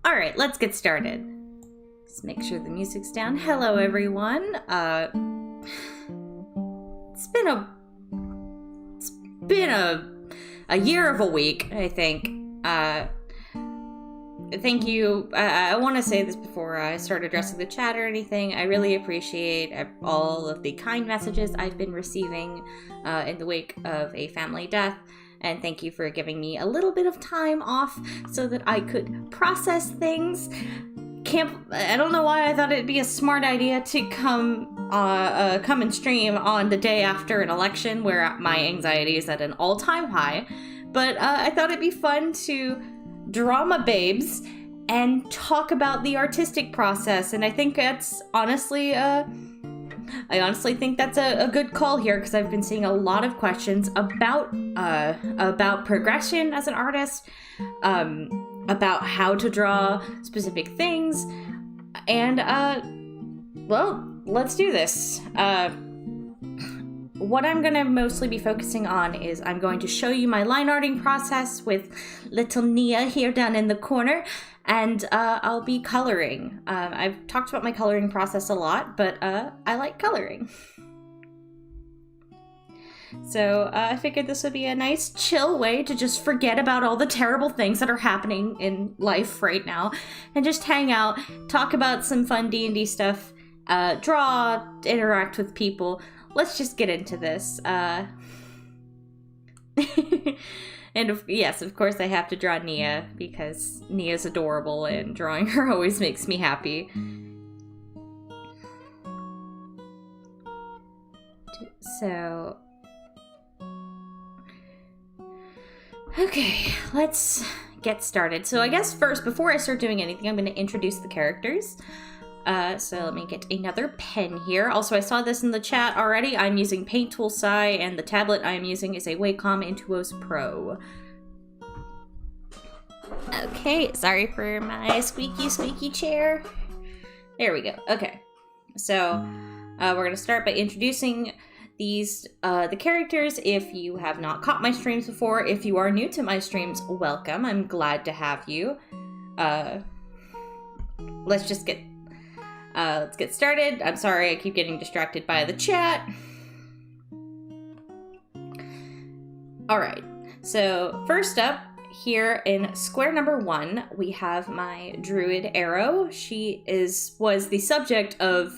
Alright, let's get started. Let's make sure the music's down. Hello, everyone. It's been a year of a week, I think. Thank you. I want to say this before I start addressing the chat or anything. I really appreciate all of the kind messages I've been receiving in the wake of a family death. And thank you for giving me a little bit of time off so that I could process things. I don't know why I thought it'd be a smart idea to come and stream on the day after an election where my anxiety is at an all-time high. But I thought it'd be fun to draw my babes and talk about the artistic process. And I think that's honestly think that's a good call here, because I've been seeing a lot of questions about progression as an artist, about how to draw specific things, and well, let's do this. What I'm gonna mostly be focusing on is I'm going to show you my line arting process with little Nia here down in the corner, and I'll be coloring. I've talked about my coloring process a lot, but I like coloring. So I figured this would be a nice chill way to just forget about all the terrible things that are happening in life right now, and just hang out, talk about some fun D&D stuff, draw, interact with people. Let's just get into this. And yes, of course I have to draw Nia, because Nia's adorable and drawing her always makes me happy. So, okay, let's get started. So I guess first, before I start doing anything, I'm going to introduce the characters. So let me get another pen here. Also, I saw this in the chat already. I'm using Paint Tool Sai, and the tablet I'm using is a Wacom Intuos Pro. Okay, sorry for my squeaky chair. There we go. Okay, so we're going to start by introducing the characters. If you have not caught my streams before, if you are new to my streams, welcome. I'm glad to have you. Let's get started. I'm sorry, I keep getting distracted by the chat. Alright, so first up, here in square number 1, we have my druid Arrow. She was the subject of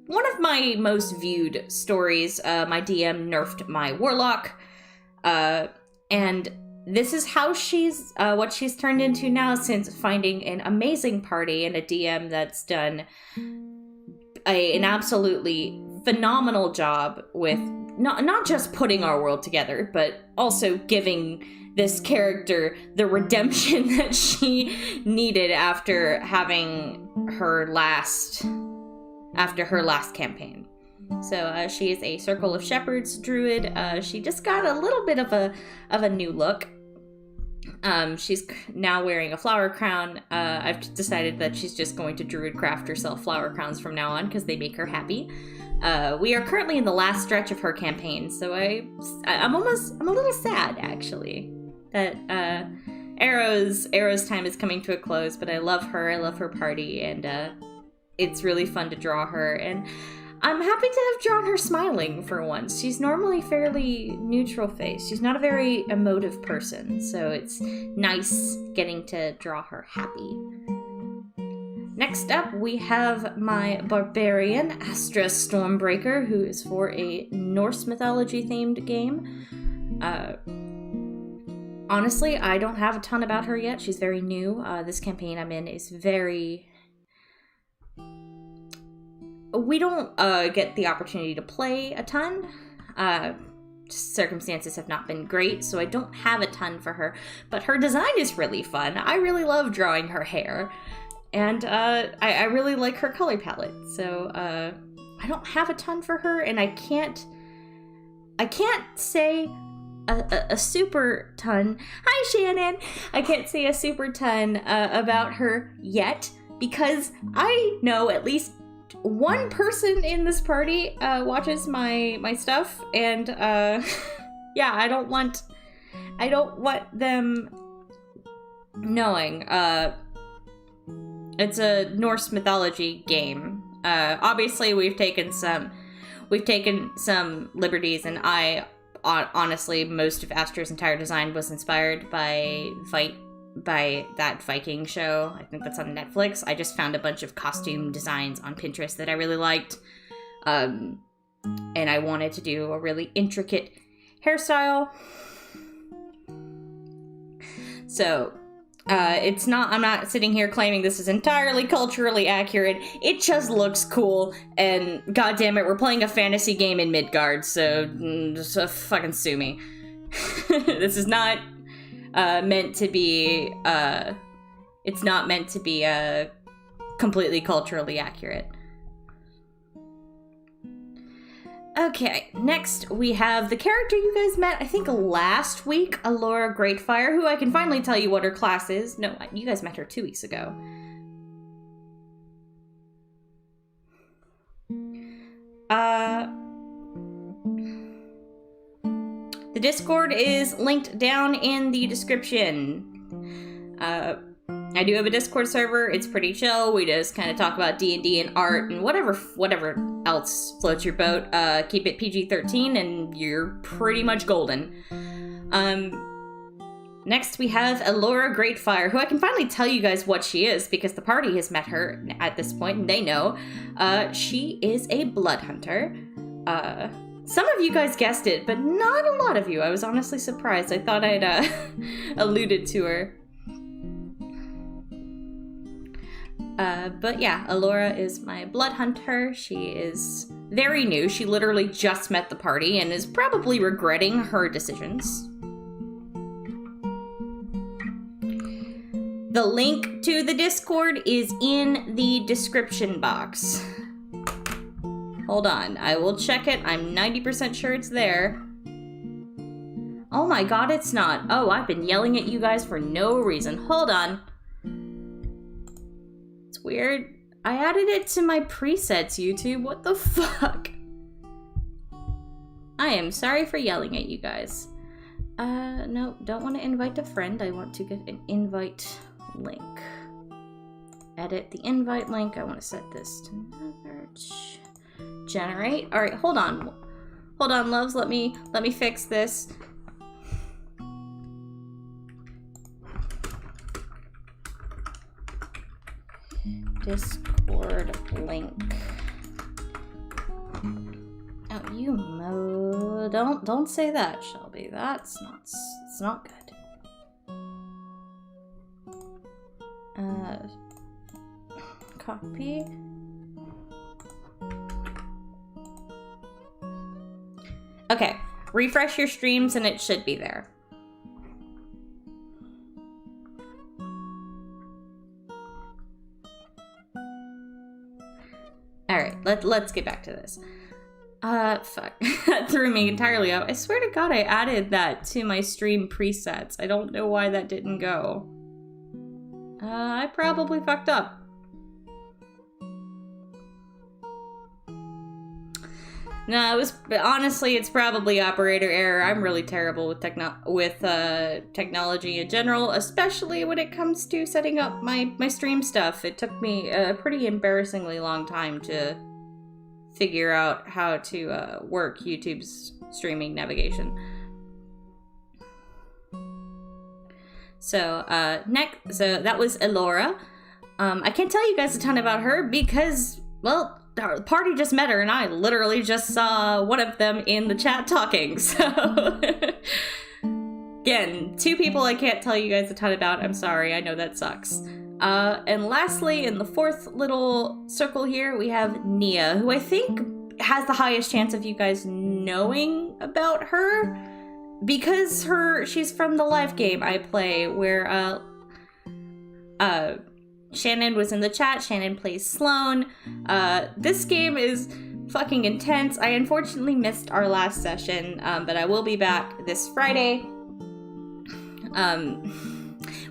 one of my most viewed stories. My DM nerfed my warlock, and this is how what she's turned into now, since finding an amazing party and a DM that's done an absolutely phenomenal job with not just putting our world together, but also giving this character the redemption that she needed after having her last campaign. So she is a Circle of Shepherds druid. She just got a little bit of a new look. She's now wearing a flower crown. I've decided that she's just going to druid craft herself flower crowns from now on, because they make her happy. We are currently in the last stretch of her campaign, so I'm a little sad, actually, that Arrow's time is coming to a close. But I love her party, and it's really fun to draw her, and I'm happy to have drawn her smiling for once. She's normally fairly neutral faced. She's not a very emotive person, so it's nice getting to draw her happy. Next up, we have my barbarian, Astra Stormbreaker, who is for a Norse mythology themed game. Honestly, I don't have a ton about her yet. She's very new. This campaign I'm in is very... We don't get the opportunity to play a ton. Circumstances have not been great, so I don't have a ton for her. But her design is really fun. I really love drawing her hair. And I really like her color palette. So I don't have a ton for her, and I can't say a super ton. Hi, Shannon! I can't say a super ton about her yet, because I know at least one person in this party watches my stuff, and yeah, I don't want them knowing. It's a Norse mythology game. Obviously, we've taken some liberties, and I honestly, most of Astra's entire design was inspired by that Viking show. I think that's on Netflix. I just found a bunch of costume designs on Pinterest that I really liked. And I wanted to do a really intricate hairstyle. So, I'm not sitting here claiming this is entirely culturally accurate. It just looks cool, and goddammit, we're playing a fantasy game in Midgard, so just fucking sue me. This is not meant to be, it's not meant to be completely culturally accurate. Okay, next we have the character you guys met, I think last week, Elora Greatfire, who I can finally tell you what her class is. No, you guys met her 2 weeks ago. The Discord is linked down in the description. I do have a Discord server. It's pretty chill. We just kind of talk about D&D and art and whatever else floats your boat. Keep it PG-13 and you're pretty much golden. Next we have Elora Greatfire, who I can finally tell you guys what she is because the party has met her at this point and they know. She is a blood hunter. Some of you guys guessed it, but not a lot of you. I was honestly surprised. I thought I'd alluded to her. But yeah, Elora is my blood hunter. She is very new. She literally just met the party and is probably regretting her decisions. The link to the Discord is in the description box. Hold on, I will check it. I'm 90% sure it's there. Oh my god, it's not. Oh, I've been yelling at you guys for no reason. Hold on. Weird. I added it to my presets, YouTube. What the fuck? I am sorry for yelling at you guys. No, don't want to invite a friend. I want to get an invite link. Edit the invite link. I want to set this to another. Generate. All right, hold on. Hold on, loves. Let me fix this. Discord link. Oh, you mo. Don't say that, Shelby. It's not good. Copy. Okay, refresh your streams and it should be there. Alright, let's get back to this. Fuck. That threw me entirely out. I swear to god I added that to my stream presets. I don't know why that didn't go. I probably fucked up. No, honestly, it's probably operator error. I'm really terrible with technology in general, especially when it comes to setting up my stream stuff. It took me a pretty embarrassingly long time to figure out how to work YouTube's streaming navigation. So that was Elora. I can't tell you guys a ton about her because, well, the party just met her and I literally just saw one of them in the chat talking, so again, 2 people I can't tell you guys a ton about. I'm sorry, I know that sucks. And lastly, in the 4th little circle here, we have Nia, who I think has the highest chance of you guys knowing about her because she's from the live game I play where Shannon was in the chat. Shannon plays Sloan. This game is fucking intense. I unfortunately missed our last session, but I will be back this Friday.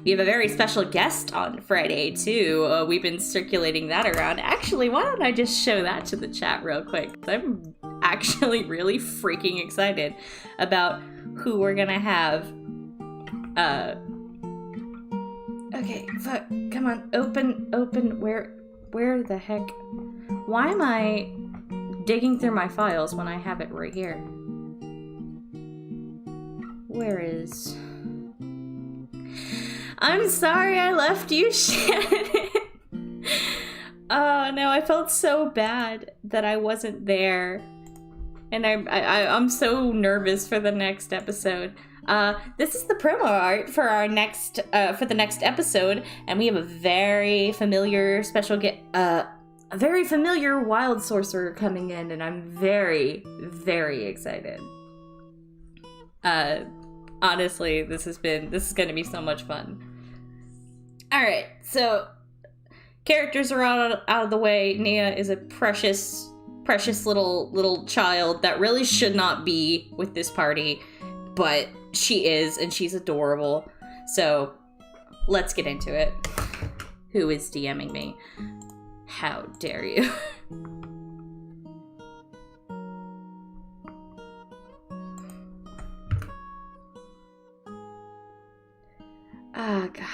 We have a very special guest on Friday, too. We've been circulating that around. Actually, why don't I just show that to the chat real quick? I'm actually really freaking excited about who we're gonna have Okay, fuck, come on, open, where the heck? Why am I digging through my files when I have it right here? Where is... I'm sorry I left you, Shannon. Oh no, I felt so bad that I wasn't there. And I'm so nervous for the next episode. This is the promo art for our next, for the next episode, and we have a very familiar a very familiar wild sorcerer coming in, and I'm very, very excited. Honestly, this is gonna be so much fun. Alright, so characters are out of the way. Nia is a precious little child that really should not be with this party, but she is, and she's adorable. So let's get into it. Who is DMing me? How dare you? Oh, God.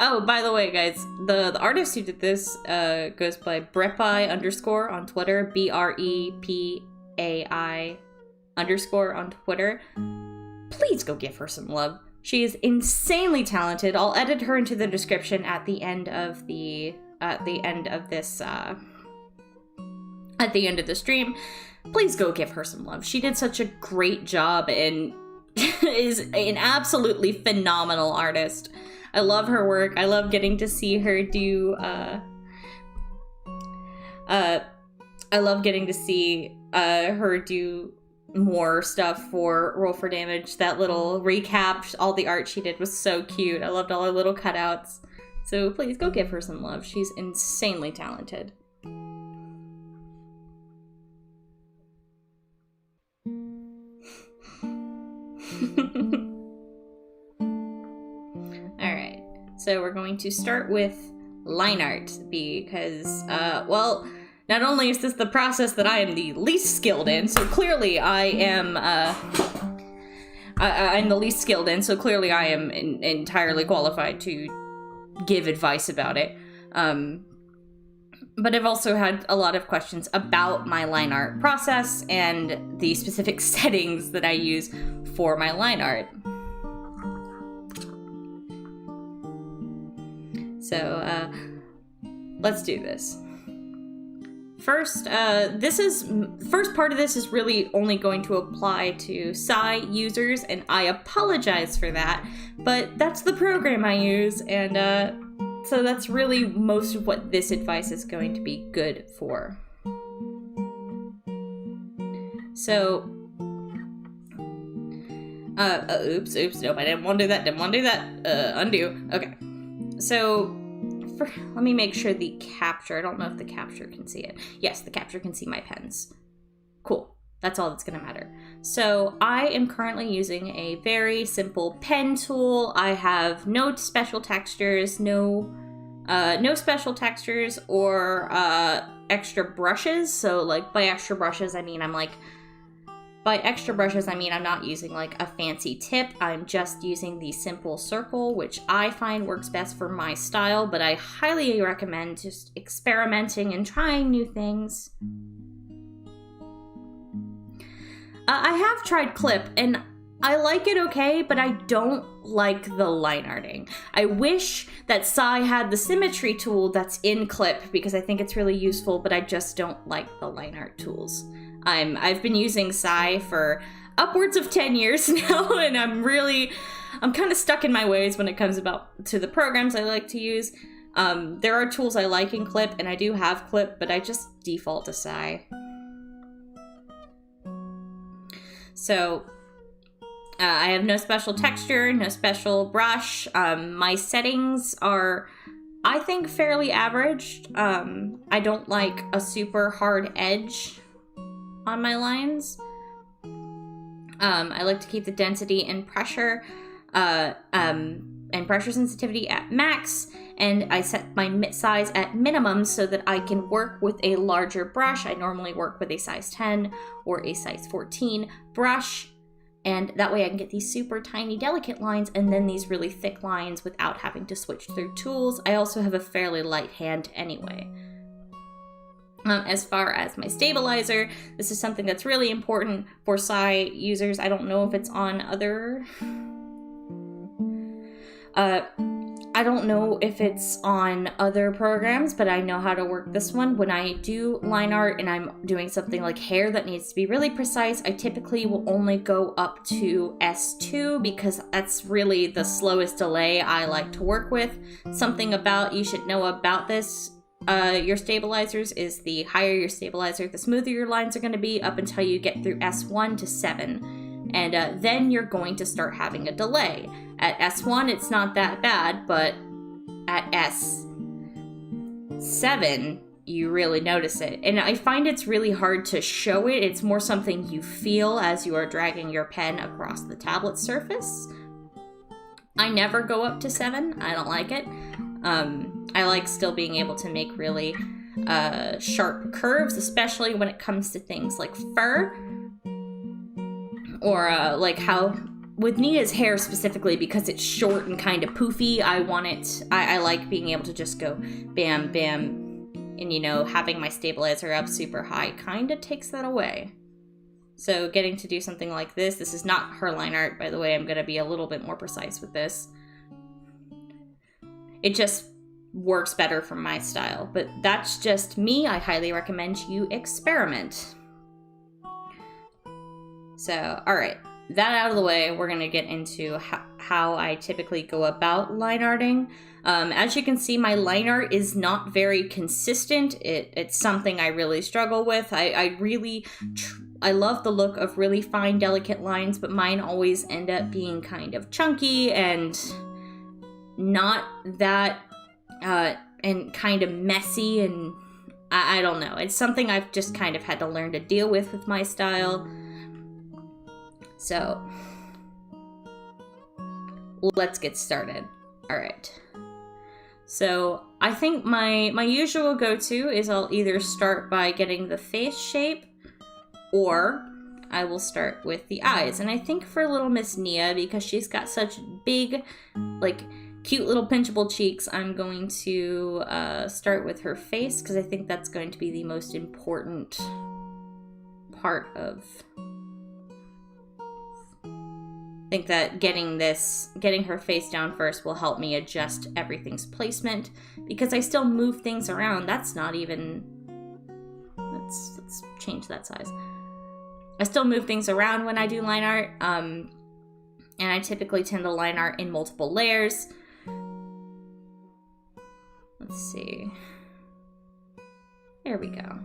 Oh, by the way, guys, the artist who did this goes by Brepai_ on Twitter, BREPAI_ on Twitter. Please go give her some love. She is insanely talented. I'll edit her into the description at the end of the stream. Please go give her some love. She did such a great job and is an absolutely phenomenal artist. I love her work. I love getting to see her do her do more stuff for Roll for Damage. That little recap, all the art she did was so cute. I loved all her little cutouts. So please go give her some love. She's insanely talented. Alright, so we're going to start with line art because, well, not only is this the process that I am the least skilled in, so clearly I am, I'm the least skilled in, so clearly I am entirely qualified to give advice about it. But I've also had a lot of questions about my line art process and the specific settings that I use for my line art. So, let's do this. First, first part of this is really only going to apply to Psy users, and I apologize for that, but that's the program I use, and, so that's really most of what this advice is going to be good for. So, oops, nope, I didn't want to do that, undo, okay. So, let me make sure the capture, I don't know if the capture can see it. Yes, the capture can see my pens. Cool, that's all that's gonna matter. So, I am currently using a very simple pen tool. I have no special textures, no special textures or extra brushes. So, like, by extra brushes, I mean I'm not using like a fancy tip. I'm just using the simple circle, which I find works best for my style, but I highly recommend just experimenting and trying new things. I have tried clip, and I like it okay, but I don't like the line arting. I wish that Psy had the symmetry tool that's in clip, because I think it's really useful, but I just don't like the line art tools. I've been using Psy for upwards of 10 years now, and I'm kind of stuck in my ways when it comes to the programs I like to use. There are tools I like in Clip, and I do have Clip, but I just default to Psy. So, I have no special texture, no special brush. My settings are, I think, fairly average. I don't like a super hard edge on my lines. I like to keep the density and pressure sensitivity at max, and I set my size at minimum so that I can work with a larger brush. I normally work with a size 10 or a size 14 brush, And that way I can get these super tiny delicate lines and then these really thick lines without having to switch through tools. I also have a fairly light hand anyway. As far as my stabilizer, this is something that's really important for Psy users. I don't know if it's on other... I don't know if it's on other programs, but I know how to work this one. When I do line art and I'm doing something like hair that needs to be really precise, I typically will only go up to S2 because that's really the slowest delay I like to work with. Something about you should know about this, your stabilizers, is the higher your stabilizer, the smoother your lines are going to be up until you get through S1 to 7. And then you're going to start having a delay. At S1, it's not that bad, but at S7, you really notice it. And I find it's really hard to show it. It's more something you feel as you are dragging your pen across the tablet surface. I never go up to 7. I don't like it. I like still being able to make really sharp curves, especially when it comes to things like fur. Or like how, with Nia's hair specifically, because it's short and kind of poofy, I like being able to just go bam, bam, and, you know, having my stabilizer up super high kind of takes that away. So getting to do something like this is not her line art, by the way. I'm going to be a little bit more precise with this. It just works better for my style, but that's just me. I highly recommend you experiment. So, all right, that out of the way, we're going to get into how I typically go about line arting. As you can see, my line art is not very consistent. It's something I really struggle with. I love the look of really fine, delicate lines, but mine always end up being kind of chunky and not that, and kind of messy, and I don't know. It's something I've just kind of had to learn to deal with my style. So, let's get started. All right. So, I think my usual go-to is I'll either start by getting the face shape, or I will start with the eyes. And I think for little Miss Nia, because she's got such big, like, cute little pinchable cheeks, I'm going to start with her face, because I think that's going to be the most important part of... I think that getting her face down first will help me adjust everything's placement, because I still move things around. That's not even, let's change that size. I still move things around when I do line art, and I typically tend to line art in multiple layers. Let's see. There we go.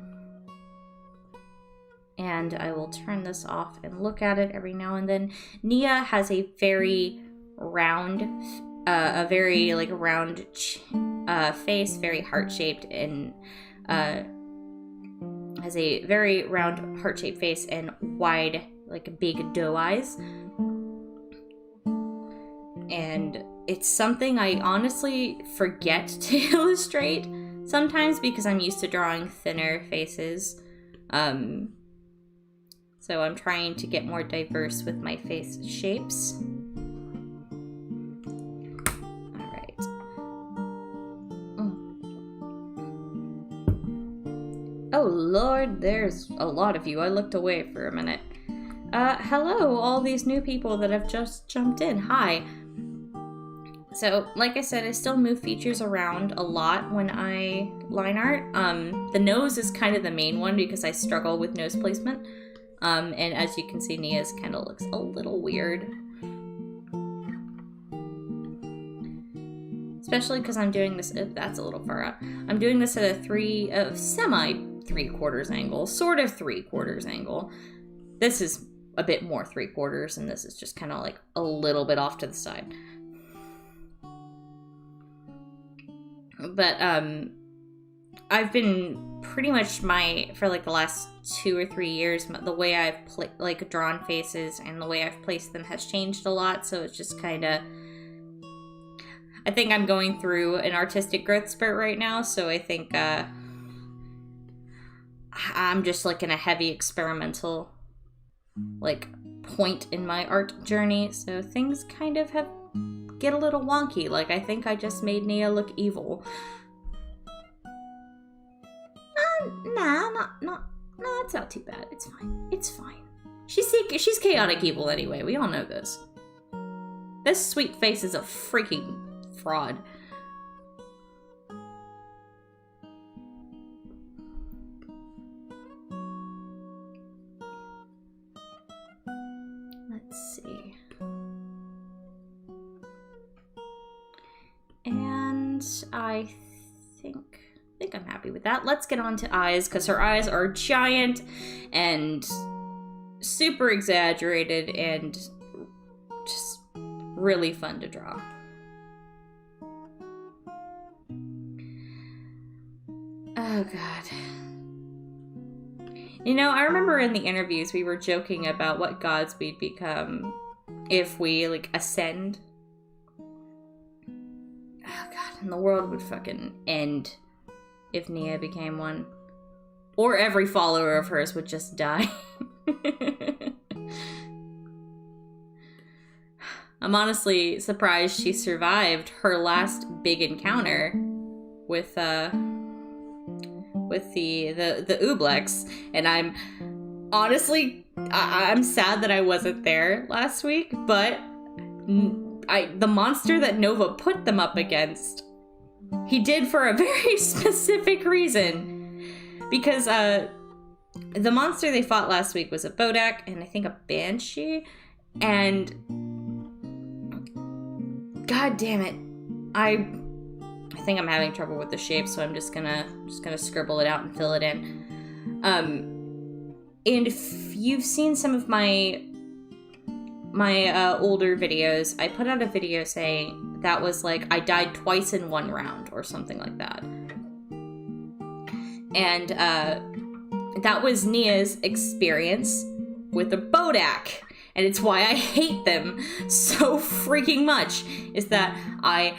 And I will turn this off and look at it every now and then. Nia has a very round, face, very heart-shaped, and has a very round heart-shaped face and wide, like, big doe eyes. And it's something I honestly forget to illustrate sometimes because I'm used to drawing thinner faces. So I'm trying to get more diverse with my face shapes. All right. Oh Lord, there's a lot of you. I looked away for a minute. Hello, all these new people that have just jumped in. Hi. So, like I said, I still move features around a lot when I line art. The nose is kind of the main one because I struggle with nose placement. And as you can see, Nia's kind of looks a little weird. Especially because I'm doing this, that's a little far out. I'm doing this at a semi 3/4 angle, sort of 3/4 angle. This is a bit more 3/4, and this is just kind of like a little bit off to the side. But, I've been pretty much for like the last 2 or 3 years, the way I've drawn faces and the way I've placed them has changed a lot. So it's just kind of, I think I'm going through an artistic growth spurt right now. So I think I'm just like in a heavy experimental like point in my art journey, so things kind of get a little wonky. Like, I think I just made Nia look evil. No, it's not too bad. It's fine. It's fine. She's chaotic evil anyway. We all know this. This sweet face is a freaking fraud. Let's see. And I think I'm happy with that. Let's get on to eyes, because her eyes are giant and super exaggerated and just really fun to draw. Oh god. You know, I remember in the interviews we were joking about what gods we'd become if we, like, ascend. Oh god, and the world would fucking end if Nia became one. Or every follower of hers would just die. I'm honestly surprised she survived her last big encounter with the Ooblex, and I'm honestly I'm sad that I wasn't there last week, but the monster that Nova put them up against, he did for a very specific reason, because the monster they fought last week was a Bodak and I think a Banshee, and god damn it, I think I'm having trouble with the shape, so I'm just gonna scribble it out and fill it in. And if you've seen some of my older videos, I put out a video saying that was like I died twice in one round or something like that. And that was Nia's experience with the Bodak. And it's why I hate them so freaking much, is that I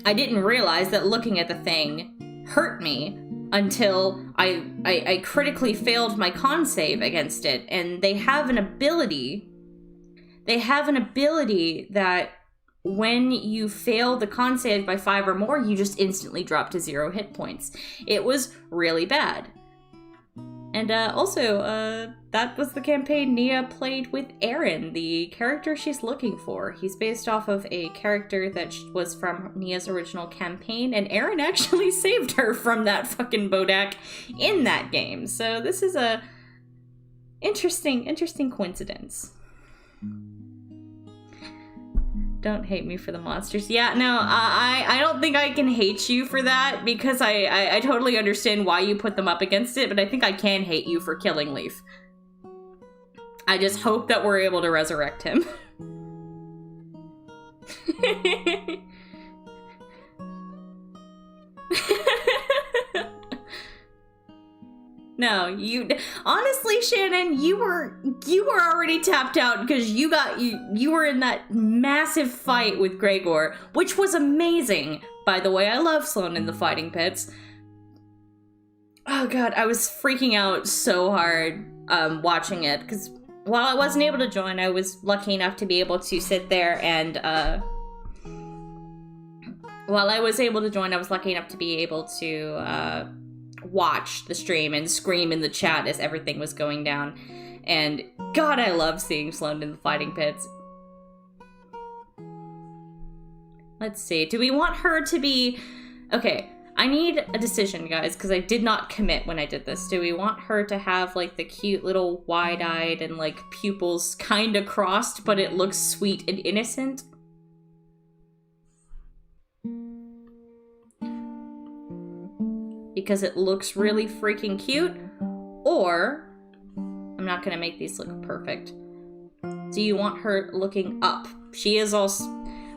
didn't realize that looking at the thing hurt me until I critically failed my con save against it. And they have an ability that when you fail the con save by 5 or more, you just instantly drop to 0 hit points. It was really bad. And also, that was the campaign Nia played with Aaron, the character she's looking for. He's based off of a character that was from Nia's original campaign, and Aaron actually saved her from that fucking Bodak in that game. So this is a interesting coincidence. Don't hate me for the monsters. Yeah, no, I don't think I can hate you for that, because I totally understand why you put them up against it, but I think I can hate you for killing Leaf. I just hope that we're able to resurrect him. No, honestly, Shannon, you were already tapped out because you were in that massive fight with Gregor, which was amazing. By the way, I love Sloan in the fighting pits. Oh god, I was freaking out so hard watching it, because while I wasn't able to join, I was lucky enough to be able to sit there and while I was able to join, I was lucky enough to be able to watch the stream and scream in the chat as everything was going down. And god, I love seeing Sloan in the fighting pits. Let's see, do we want her to be... Okay, I need a decision, guys, because I did not commit when I did this. Do we want her to have, like, the cute little wide-eyed and, like, pupils kind of crossed, but it looks sweet and innocent? Because it looks really freaking cute? Or, I'm not gonna make these look perfect. Do you want her looking up? She is also...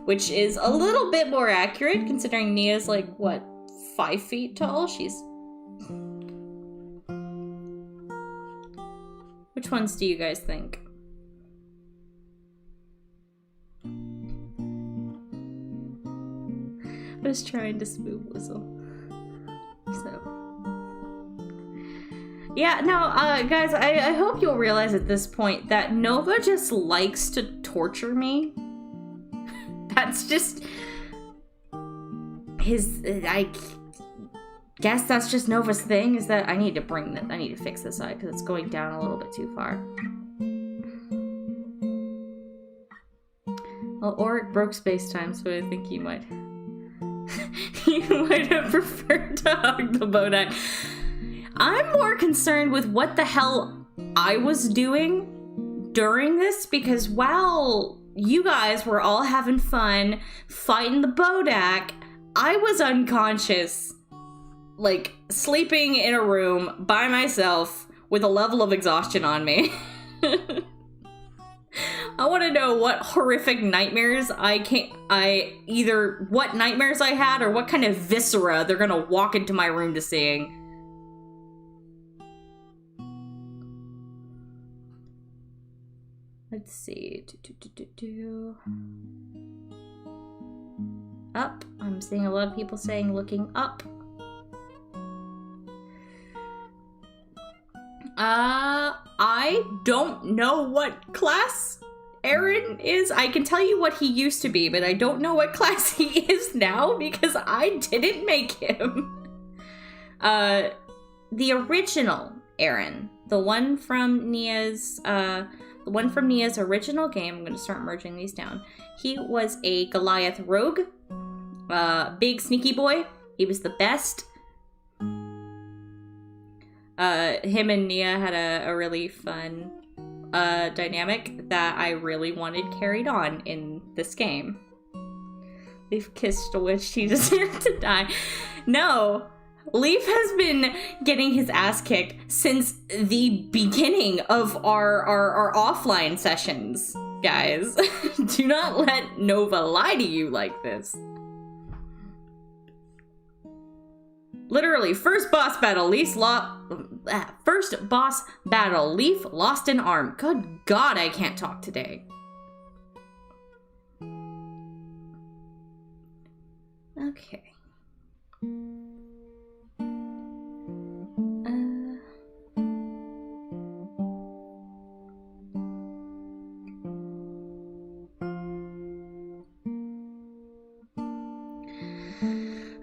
Which is a little bit more accurate, considering Nia's, like, what, 5 feet tall? She's... Which ones do you guys think? I was trying to smooth Wystle. So... Yeah, no, guys, I hope you'll realize at this point that Nova just likes to torture me. That's just I guess that's just Nova's thing, is that I need to fix this side because it's going down a little bit too far. Well, Oric broke space-time, so I think he might have preferred to hug the Bodak. I'm more concerned with what the hell I was doing during this, because while you guys were all having fun fighting the Bodak, I was unconscious, like, sleeping in a room by myself with a level of exhaustion on me. I want to know what horrific nightmares what nightmares I had, or what kind of viscera they're gonna walk into my room to seeing. Let's see. Up. I'm seeing a lot of people saying looking up. I don't know what class Aaron is. I can tell you what he used to be, but I don't know what class he is now because I didn't make him. The original Aaron, the one from Nia's original game. I'm going to start merging these down. He was a Goliath rogue, big sneaky boy. He was the best. Him and Nia had a really fun dynamic that I really wanted carried on in this game. Leaf kissed a witch, he deserved to die. No, Leaf has been getting his ass kicked since the beginning of our offline sessions, guys. Do not let Nova lie to you like this. Literally, first boss battle, Leaf lost an arm. Good God, I can't talk today. Okay.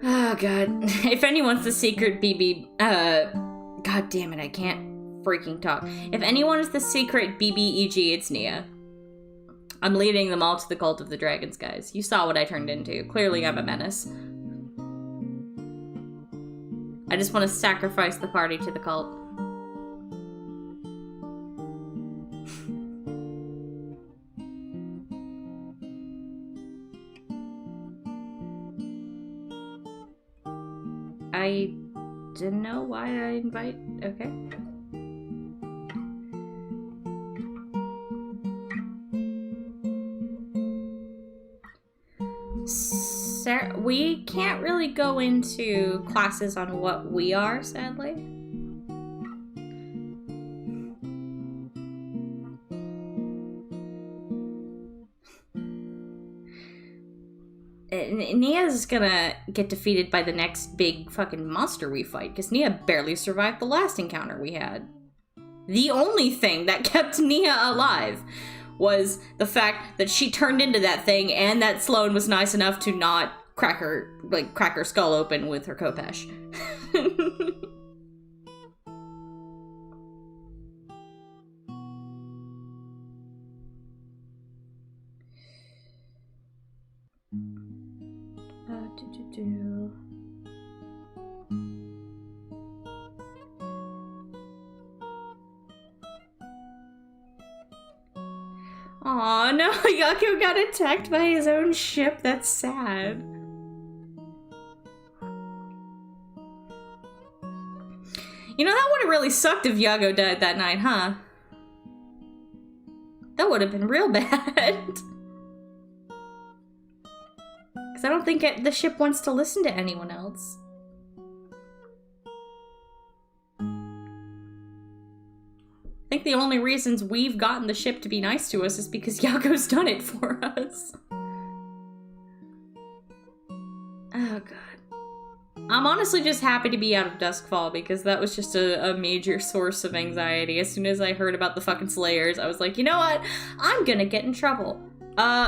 Oh god, if anyone's the secret god damn it, I can't freaking talk. If anyone is the secret BBEG, it's Nia. I'm leading them all to the cult of the dragons, guys. You saw what I turned into. Clearly I'm a menace. I just want to sacrifice the party to the cult. I didn't know why I invite. Okay. Sarah, we can't really go into classes on what we are, sadly. Nia's gonna get defeated by the next big fucking monster we fight, because Nia barely survived the last encounter we had. The only thing that kept Nia alive was the fact that she turned into that thing, and that Sloane was nice enough to not crack her skull open with her Kopesh. Aw, no, Yaku got attacked by his own ship. That's sad. You know, that would have really sucked if Yago died that night, huh? That would have been real bad. Because I don't think the ship wants to listen to anyone else. I think the only reasons we've gotten the ship to be nice to us is because Yago's done it for us. Oh god. I'm I'm honestly just happy to be out of Duskfall because that was just a major source of anxiety. As soon as I heard about the fucking Slayers, I was like, you know what? I'm gonna get in trouble.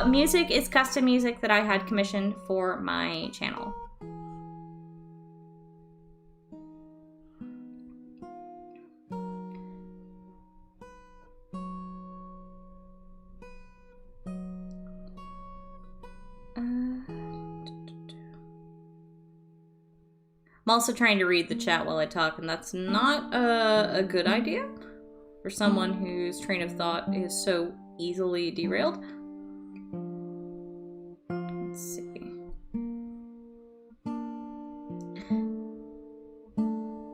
Music is custom music that I had commissioned for my channel. I'm also trying to read the chat while I talk, and that's not a good idea for someone whose train of thought is so easily derailed. Let's see.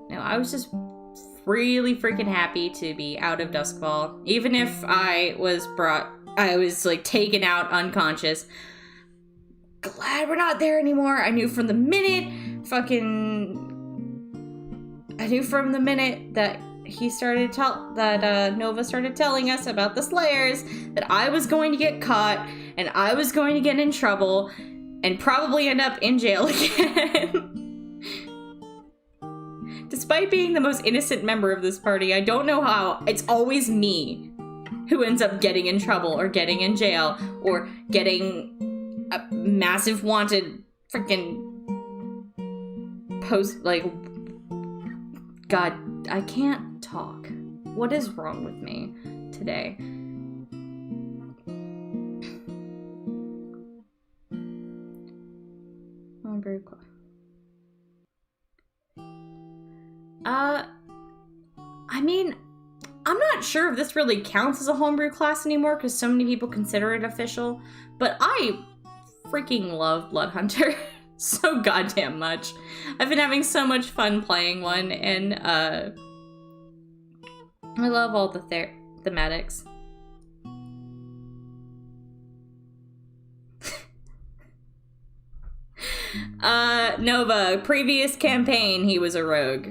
Now, I was just really freaking happy to be out of Duskfall, even if I was like taken out unconscious. Glad we're not there anymore. I knew from the minute that he started Nova started telling us about the Slayers that I was going to get caught and I was going to get in trouble and probably end up in jail again. Despite being the most innocent member of this party, I don't know how it's always me who ends up getting in trouble or getting in jail or getting a massive wanted freaking post, like, God, I can't talk. What is wrong with me today? I'm very close. I mean, I'm not sure if this really counts as a homebrew class anymore because so many people consider it official, but I freaking love Bloodhunter so goddamn much. I've been having so much fun playing one, and I love all the thematics. Nova, previous campaign, he was a rogue.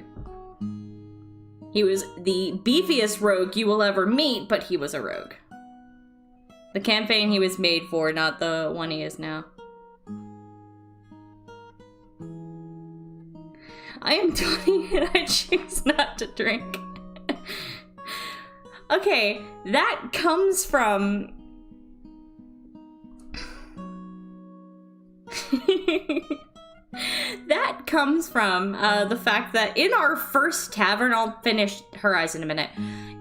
He was the beefiest rogue you will ever meet, but he was a rogue. The campaign he was made for, not the one he is now. I am 20 and I choose not to drink. Okay, that comes from... That comes from the fact that in our first tavern, I'll finish her eyes in a minute.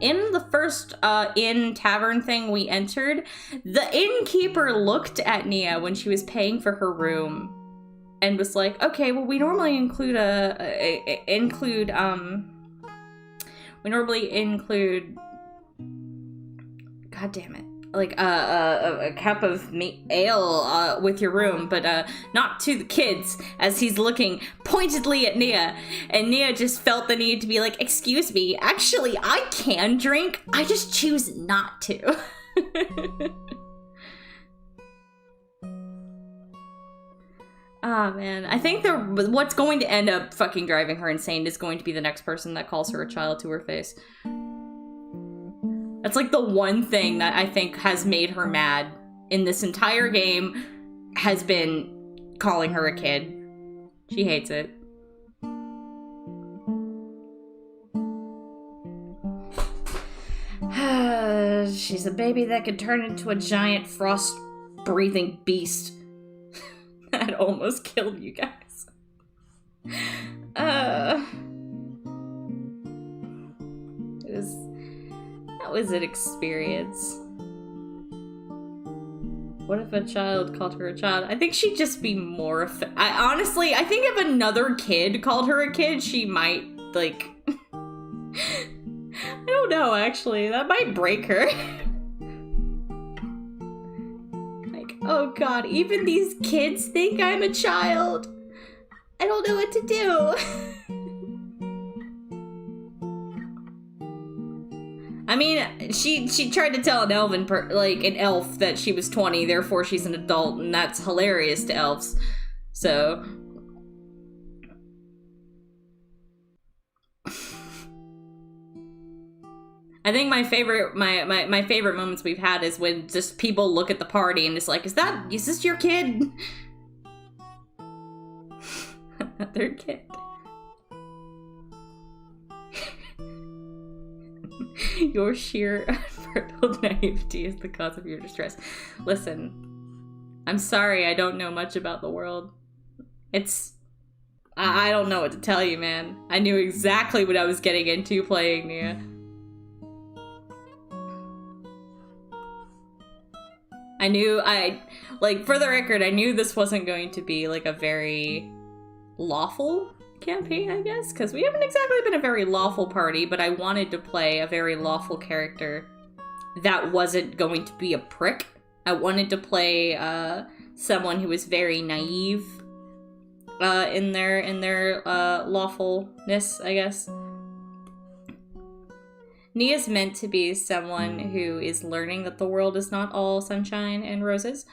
In the first inn tavern thing we entered, the innkeeper looked at Nia when she was paying for her room and was like, okay, well, we normally include God damn it. Like a cup of ale with your room, but not to the kids, as he's looking pointedly at Nia, and Nia just felt the need to be like, excuse me, actually I can drink, I just choose not to. Ah, man, I think what's going to end up fucking driving her insane is going to be the next person that calls her a child to her face. That's like the one thing that I think has made her mad in this entire game, has been calling her a kid. She hates it. She's a baby that could turn into a giant frost-breathing beast. That almost killed you guys. That was an experience. What if a child called her a child? I think she'd just be more honestly, I think if another kid called her a kid, she might, like... I don't know, actually. That might break her. Like, oh god, even these kids think I'm a child. I don't know what to do. I mean, she tried to tell an elf that she was 20, therefore she's an adult, and that's hilarious to elves. So... I think my favorite moments we've had is when just people look at the party and it's like, is this your kid? another kid. Your sheer unbridled naivety is the cause of your distress. Listen, I'm sorry I don't know much about the world. I don't know what to tell you, man. I knew exactly what I was getting into playing Nia. For the record, I knew this wasn't going to be, like, a very lawful campaign, I guess, because we haven't exactly been a very lawful party, but I wanted to play a very lawful character that wasn't going to be a prick. I wanted to play someone who was very naive in their lawfulness, I guess. Nia's meant to be someone who is learning that the world is not all sunshine and roses.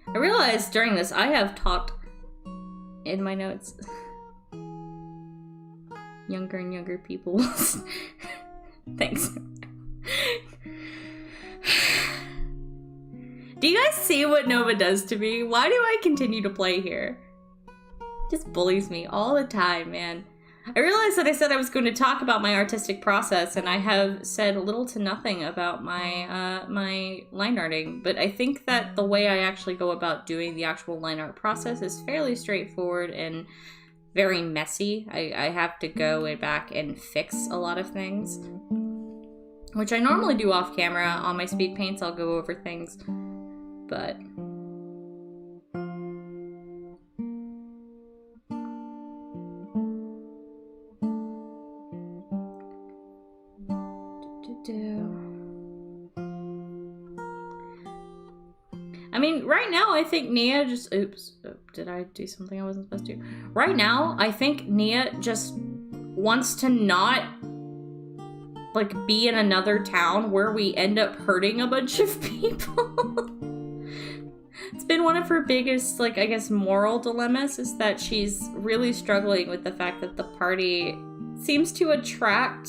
I realized during this I have talked in my notes younger and younger people. Thanks. Do you guys see what Nova does to me? Why do I continue to play here? Just bullies me all the time, man. I realized that I said I was going to talk about my artistic process, and I have said little to nothing about my my line arting, but I think that the way I actually go about doing the actual line art process is fairly straightforward and very messy. I have to go back and fix a lot of things, which I normally do off camera. On my speed paints, I'll go over things, but... I mean, right now, I think Nia just... Oops. Did I do something I wasn't supposed to? Right now, I think Nia just wants to not, like, be in another town where we end up hurting a bunch of people. It's been one of her biggest, like, I guess, moral dilemmas, is that she's really struggling with the fact that the party seems to attract,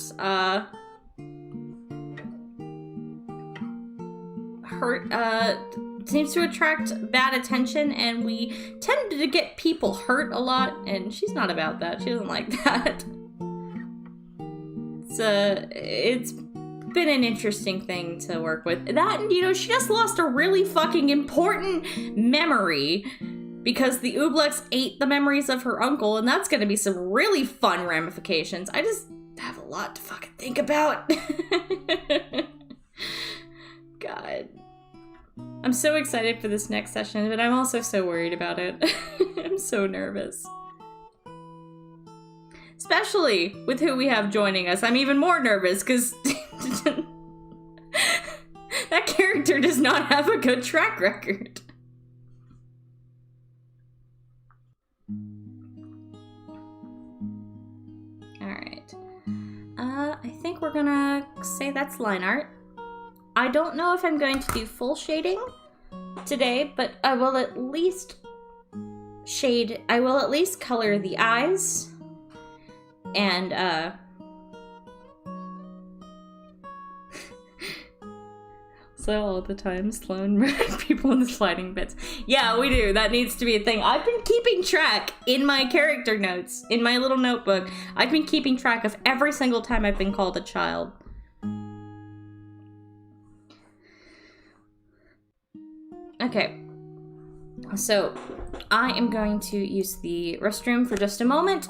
seems to attract bad attention, and we tend to get people hurt a lot, and she's not about that. She doesn't like that. It's been an interesting thing to work with. That, and, you know, she just lost a really fucking important memory because the Ooblex ate the memories of her uncle, and that's gonna be some really fun ramifications. I just have a lot to fucking think about. God. I'm so excited for this next session, but I'm also so worried about it. I'm so nervous. Especially with who we have joining us. I'm even more nervous because that character does not have a good track record. Alright. I think we're gonna say that's line art. I don't know if I'm going to do full shading today, but I will at least color the eyes, and, so all the time Sloan murdered people in the sliding bits. Yeah, we do. That needs to be a thing. I've been keeping track in my character notes, in my little notebook. I've been keeping track of every single time I've been called a child. Okay, so I am going to use the restroom for just a moment,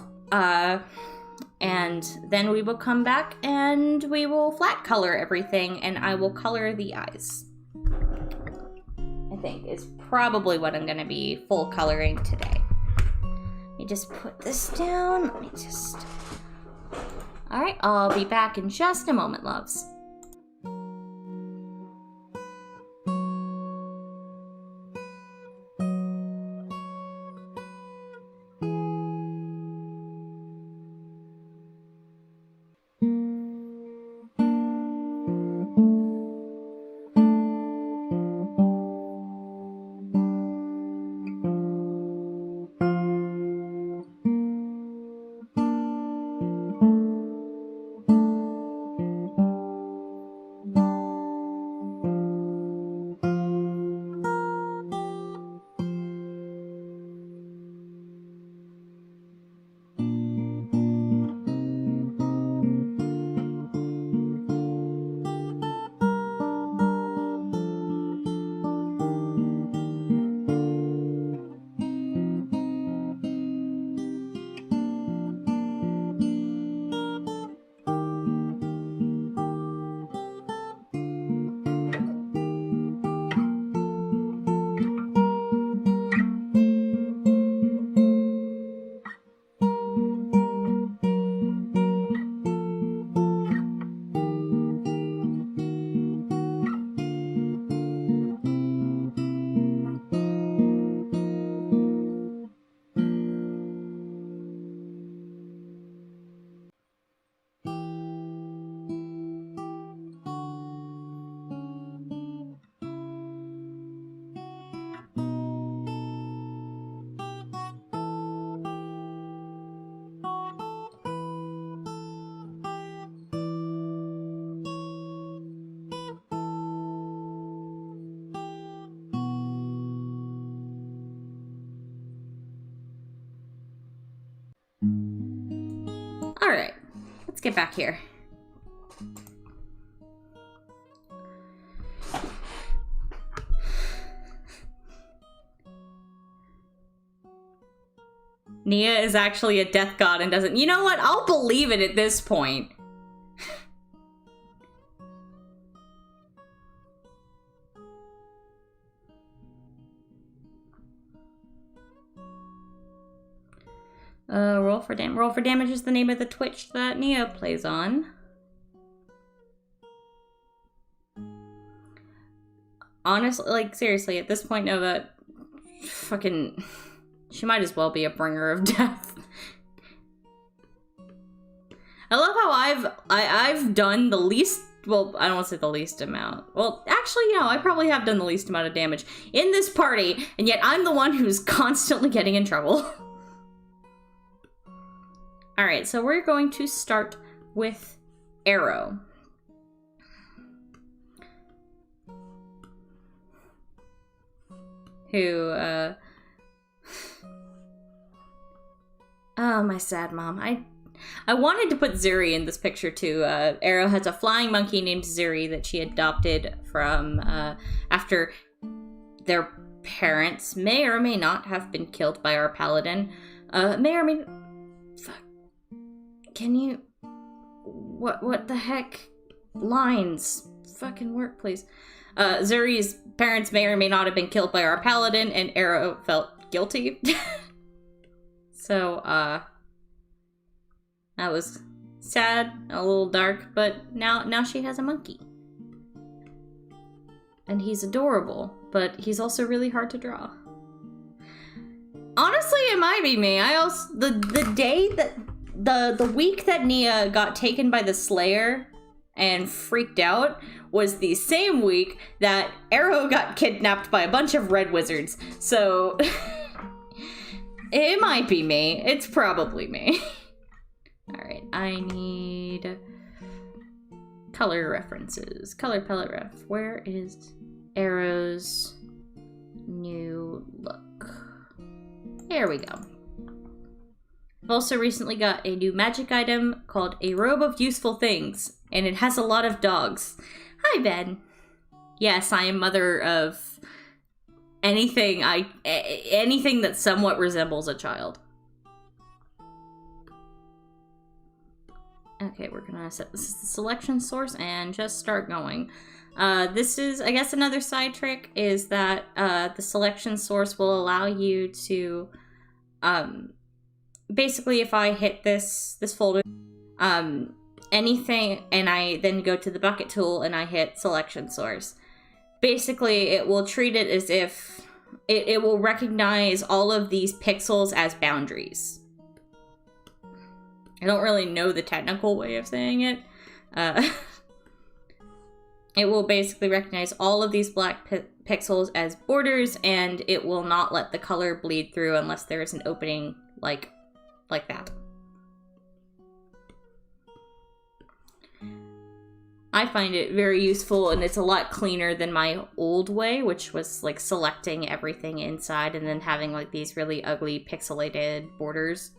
and then we will come back and we will flat color everything, and I will color the eyes. I think is probably what I'm gonna be full coloring today. Let me just put this down. Alright, I'll be back in just a moment, loves. Alright, let's get back here. Nia is actually a death god and doesn't... You know what? I'll believe it at this point. Roll for damage. Roll for damage is the name of the Twitch that Nia plays on. Honestly, like, seriously, at this point, Nova, fucking... She might as well be a bringer of death. I love how I've done the least... Well, I don't want to say the least amount. Well, actually, no, I probably have done the least amount of damage in this party, and yet I'm the one who's constantly getting in trouble. Alright, so we're going to start with Arrow. Who, Oh, my sad mom. I wanted to put Zuri in this picture, too. Arrow has a flying monkey named Zuri that she adopted from, after their parents may or may not have been killed by our paladin. May or may... Fuck. Can you... What the heck? Lines. Fucking work, please. Zuri's parents may or may not have been killed by our paladin, and Arrow felt guilty. So, that was sad, a little dark, but now she has a monkey. And he's adorable, but he's also really hard to draw. Honestly, it might be me. The day that, the week that Nia got taken by the Slayer and freaked out was the same week that Arrow got kidnapped by a bunch of red wizards. So, it might be me. It's probably me. Alright, I need color references. Color palette ref. Where is Arrow's new look? There we go. I've also recently got a new magic item called a Robe of Useful Things, and it has a lot of dogs. Hi, Ben. Yes, I am mother of anything that somewhat resembles a child. Okay, we're gonna set this as the selection source and just start going. This is, I guess, another side trick is that the selection source will allow you to, basically if I hit this folder, anything, and I then go to the bucket tool and I hit selection source, basically it will treat it as if, it will recognize all of these pixels as boundaries. I don't really know the technical way of saying it. It will basically recognize all of these black pixels as borders, and it will not let the color bleed through unless there is an opening like that. I find it very useful, and it's a lot cleaner than my old way, which was like selecting everything inside and then having like these really ugly pixelated borders.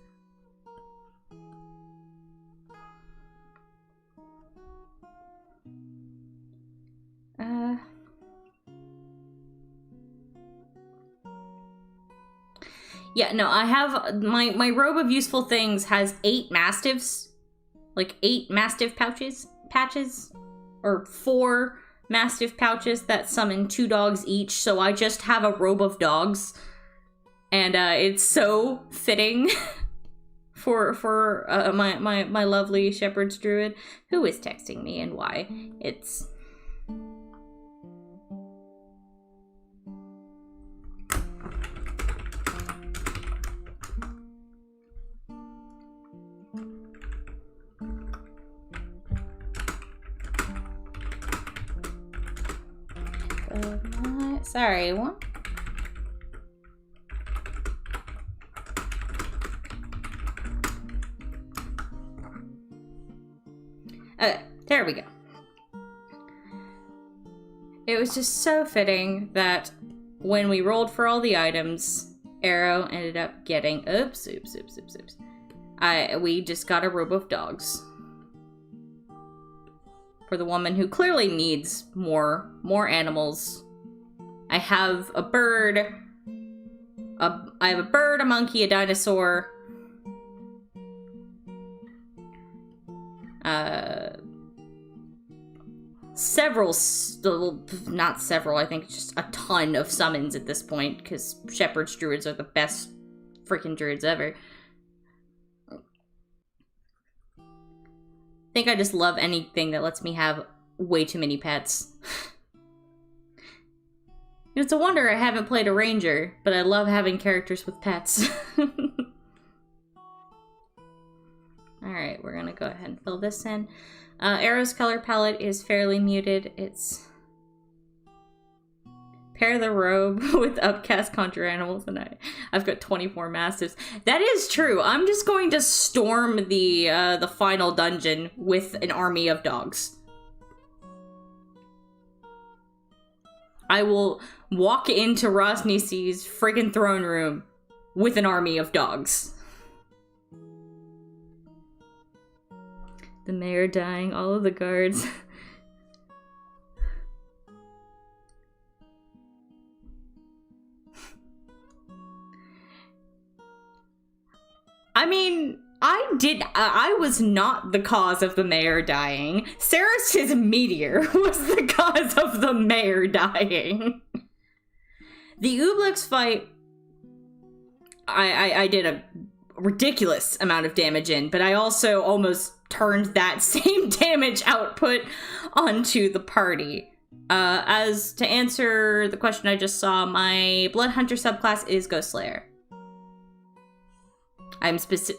Yeah, no, I have, my Robe of Useful Things has 8 mastiffs, like 8 mastiff patches, or 4 mastiff pouches that summon 2 dogs each, so I just have a robe of dogs, and it's so fitting for my lovely shepherd's druid, who is texting me and why. It's... Sorry, what? There we go. It was just so fitting that when we rolled for all the items, Arrow ended up getting... Oops. We just got a robe of dogs. For the woman who clearly needs more animals. I have a bird. I have a bird, a monkey, a dinosaur. Not several, I think just a ton of summons at this point, because Shepherd's Druids are the best freaking druids ever. I think I just love anything that lets me have way too many pets. It's a wonder I haven't played a ranger, but I love having characters with pets. Alright, we're gonna go ahead and fill this in. Arrow's color palette is fairly muted. It's pair the robe with upcast conjure animals, and I've got 24 masters. That is true. I'm just going to storm the final dungeon with an army of dogs. I will walk into Rosnisi's friggin' throne room with an army of dogs. The mayor dying, all of the guards. I mean, I was not the cause of the mayor dying. Ceres' meteor was the cause of the mayor dying. The Ooblex fight, I did a ridiculous amount of damage in, but I also almost turned that same damage output onto the party. As to answer the question I just saw, my Blood Hunter subclass is Ghost Slayer.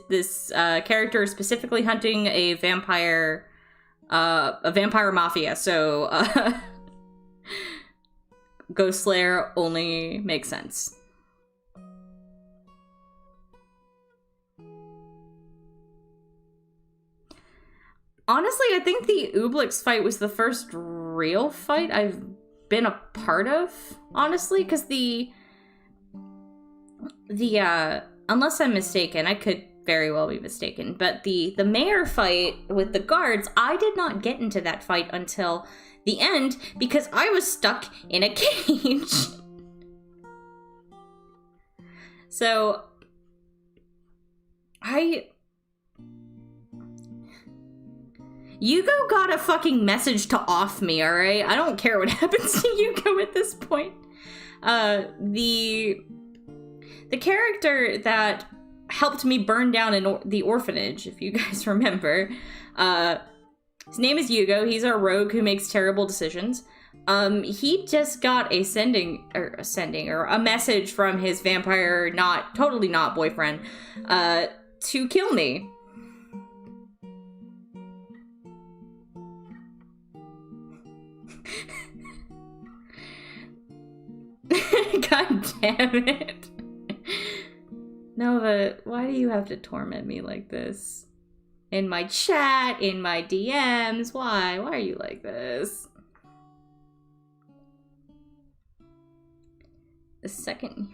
This character is specifically hunting a vampire mafia, so Ghost Slayer only makes sense. Honestly, I think the Ooblex fight was the first real fight I've been a part of, honestly, because unless I'm mistaken, I could very well be mistaken, but the mayor fight with the guards, I did not get into that fight until the end because I was stuck in a cage. So, Yugo got a fucking message to off me, alright? I don't care what happens to Yugo at this point. The character that helped me burn down the orphanage, if you guys remember, his name is Yugo. He's our rogue who makes terrible decisions. He just got a message from his vampire, totally not boyfriend, to kill me. God damn it. Nova, why do you have to torment me like this? In my chat, in my DMs, why? Why are you like this? The second...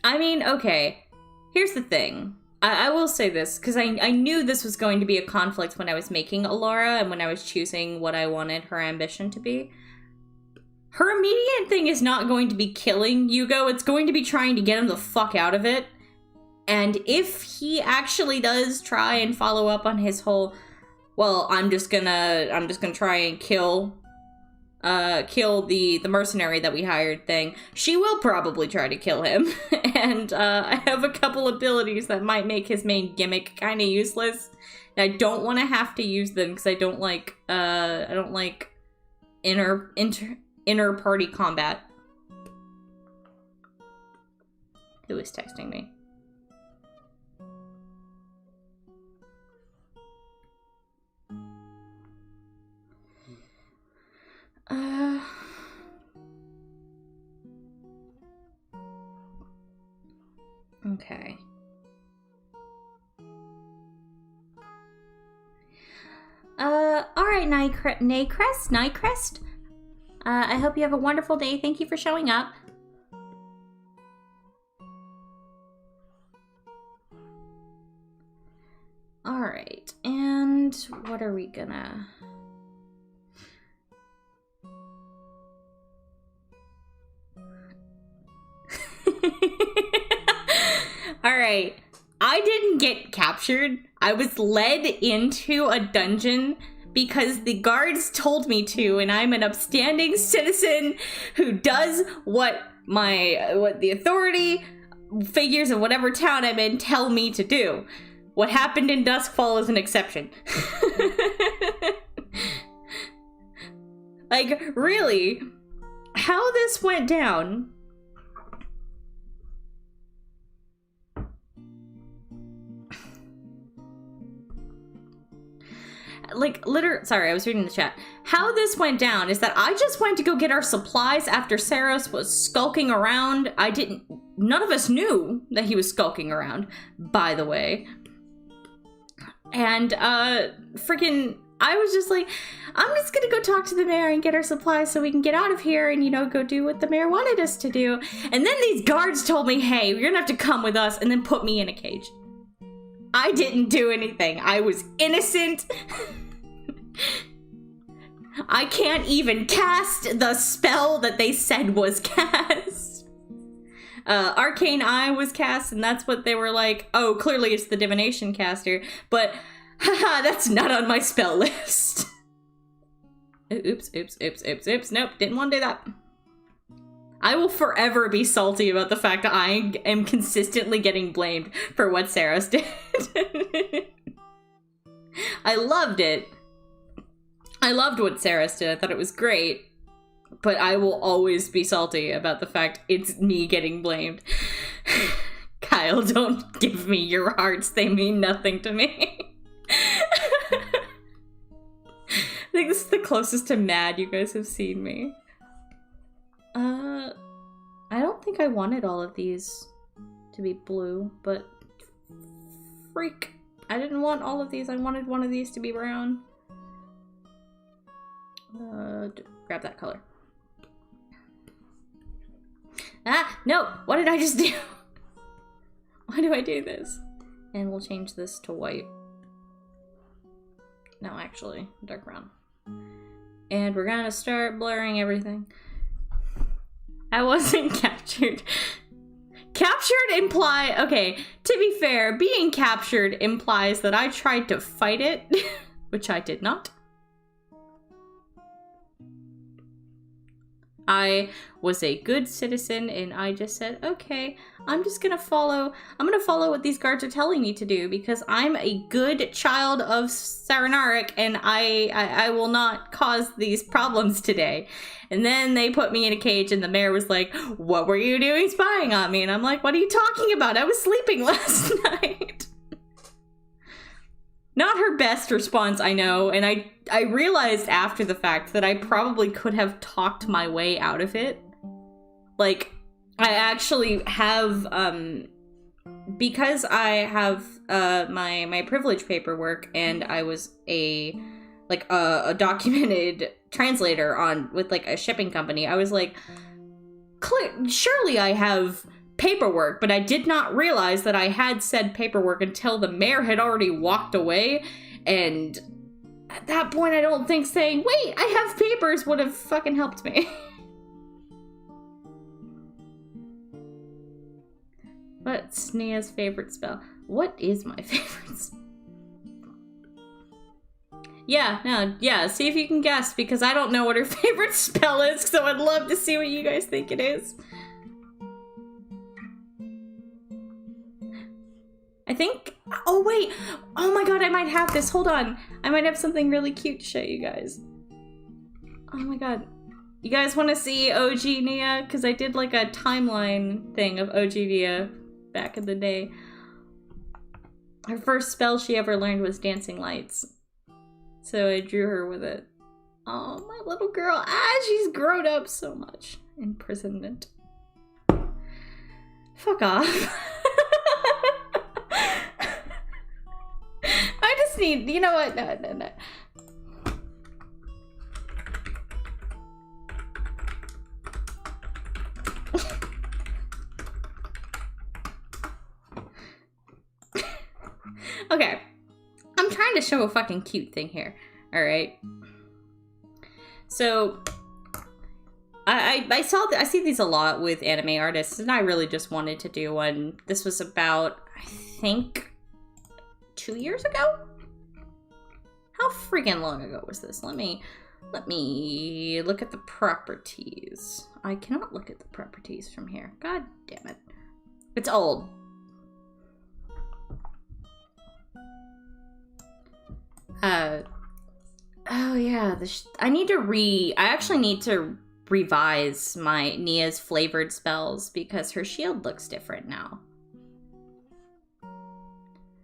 I mean, okay. Here's the thing. I will say this, because I knew this was going to be a conflict when I was making Elora and when I was choosing what I wanted her ambition to be. Her immediate thing is not going to be killing Yugo, it's going to be trying to get him the fuck out of it. And if he actually does try and follow up on his whole, well, I'm just gonna try and kill the mercenary that we hired thing, she will probably try to kill him. And I have a couple abilities that might make his main gimmick kind of useless. And I don't want to have to use them because I don't like inner party combat. Who is texting me? Okay. Alright, Nycrest. I hope you have a wonderful day. Thank you for showing up. Alright, and what are we gonna... Alright, I didn't get captured. I was led into a dungeon because the guards told me to, and I'm an upstanding citizen who does what the authority figures of whatever town I'm in tell me to do. What happened in Duskfall is an exception. Like, really, how this went down... Like, sorry, I was reading the chat. How this went down is that I just went to go get our supplies after Saros was skulking around. None of us knew that he was skulking around, by the way. And, freaking, I was just like, I'm just gonna go talk to the mayor and get our supplies so we can get out of here and, you know, go do what the mayor wanted us to do. And then these guards told me, hey, you're gonna have to come with us, and then put me in a cage. I didn't do anything. I was innocent. I can't even cast the spell that they said was cast. Arcane Eye was cast, and that's what they were like, oh, clearly it's the divination caster, but haha, that's not on my spell list. Oops, nope, didn't want to do that. I will forever be salty about the fact that I am consistently getting blamed for what Saros did. I loved it. I loved what Saros did. I thought it was great. But I will always be salty about the fact it's me getting blamed. Kyle, don't give me your hearts. They mean nothing to me. I think this is the closest to mad you guys have seen me. I don't think I wanted all of these to be blue, but freak. I didn't want all of these. I wanted one of these to be brown. Grab that color. Ah, no! What did I just do? Why do I do this? And we'll change this to white. No, actually, dark brown. And we're gonna start blurring everything. I wasn't captured. Captured okay, to be fair, being captured implies that I tried to fight it, which I did not. I was a good citizen and I just said, okay, I'm gonna follow what these guards are telling me to do because I'm a good child of Saranaric and I will not cause these problems today. And then they put me in a cage and the mayor was like, what were you doing spying on me? And I'm like, what are you talking about? I was sleeping last night. Not her best response, I know, and I realized after the fact that I probably could have talked my way out of it. Like, I actually have, because I have, my privilege paperwork, and I was a documented translator with, like, a shipping company, I was like, surely I have paperwork, but I did not realize that I had said paperwork until the mayor had already walked away, and at that point I don't think saying, wait, I have papers would have fucking helped me. What's Nia's favorite spell? What is my favorite spell? Yeah, see if you can guess, because I don't know what her favorite spell is, so I'd love to see what you guys think it is. I think, oh wait, oh my god, I might have this, hold on. I might have something really cute to show you guys. Oh my god. You guys want to see OG Nia? Because I did like a timeline thing of OG Nia back in the day. Her first spell she ever learned was Dancing Lights. So I drew her with it. Oh, my little girl. Ah, she's grown up so much. Imprisonment. Fuck off. I just need, you know what? No. Okay. I'm trying to show a fucking cute thing here. Alright. So, I see these a lot with anime artists, and I really just wanted to do one. This was about, I think, 2 years ago? How freaking long ago was this? Let me look at the properties. I cannot look at the properties from here. God damn it. It's old. Oh yeah, I actually need to revise my Nia's flavored spells because her shield looks different now.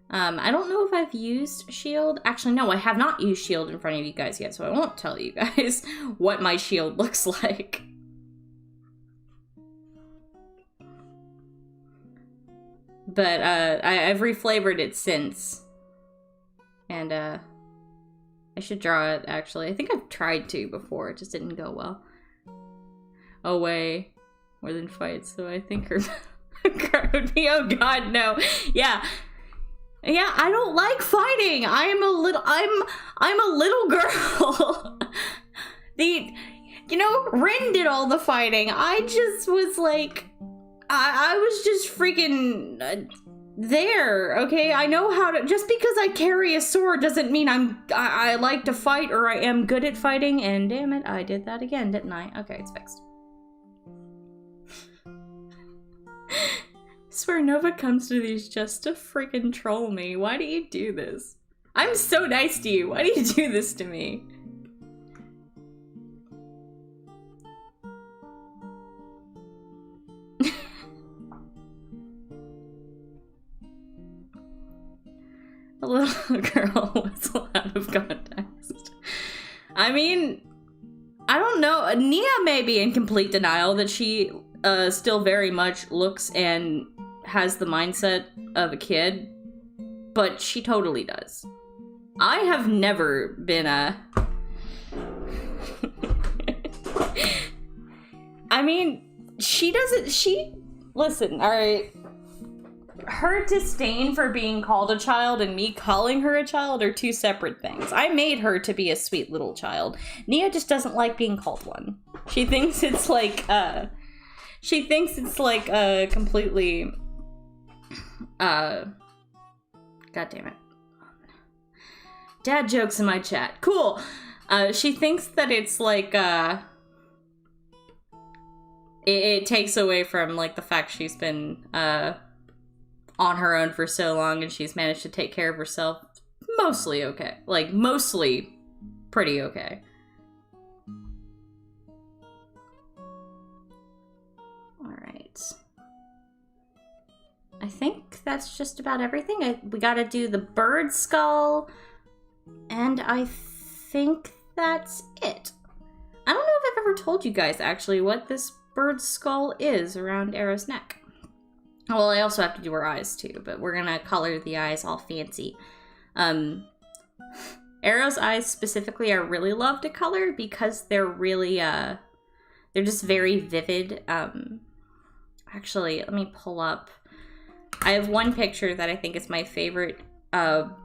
I don't know if I've used shield. Actually, no, I have not used shield in front of you guys yet, so I won't tell you guys what my shield looks like. But, I've reflavored it since. And, I should draw it, actually. I think I've tried to before, it just didn't go well. Away more than fight, so I think her card would be, oh god, no. Yeah. Yeah, I don't like fighting. I'm a little girl. Rin did all the fighting. I just was like, I was just freaking there, okay? I know how to, just because I carry a sword doesn't mean I like to fight or I am good at fighting, and damn it, I did that again, didn't I? Okay, it's fixed. Swear Nova comes to these just to freaking troll me. Why do you do this? I'm so nice to you. Why do you do this to me? A little girl was out of context. I mean, I don't know. Nia may be in complete denial that she still very much looks and has the mindset of a kid, but she totally does. I have never been a... I mean, listen, alright. Her disdain for being called a child and me calling her a child are two separate things. I made her to be a sweet little child. Nia just doesn't like being called one. She thinks it's like, completely, god damn it. Dad jokes in my chat. Cool. She thinks that it's like, it takes away from, like, the fact she's been, on her own for so long and she's managed to take care of herself mostly okay. Like, mostly pretty okay. Alright. I think that's just about everything. We gotta do the bird skull, and I think that's it. I don't know if I've ever told you guys, actually, what this bird skull is around Arrow's neck. Well, I also have to do her eyes, too, but we're gonna color the eyes all fancy. Arrow's eyes, specifically, I really love to color because they're really, they're just very vivid. Actually, let me pull up. I have one picture that I think is my favorite, well,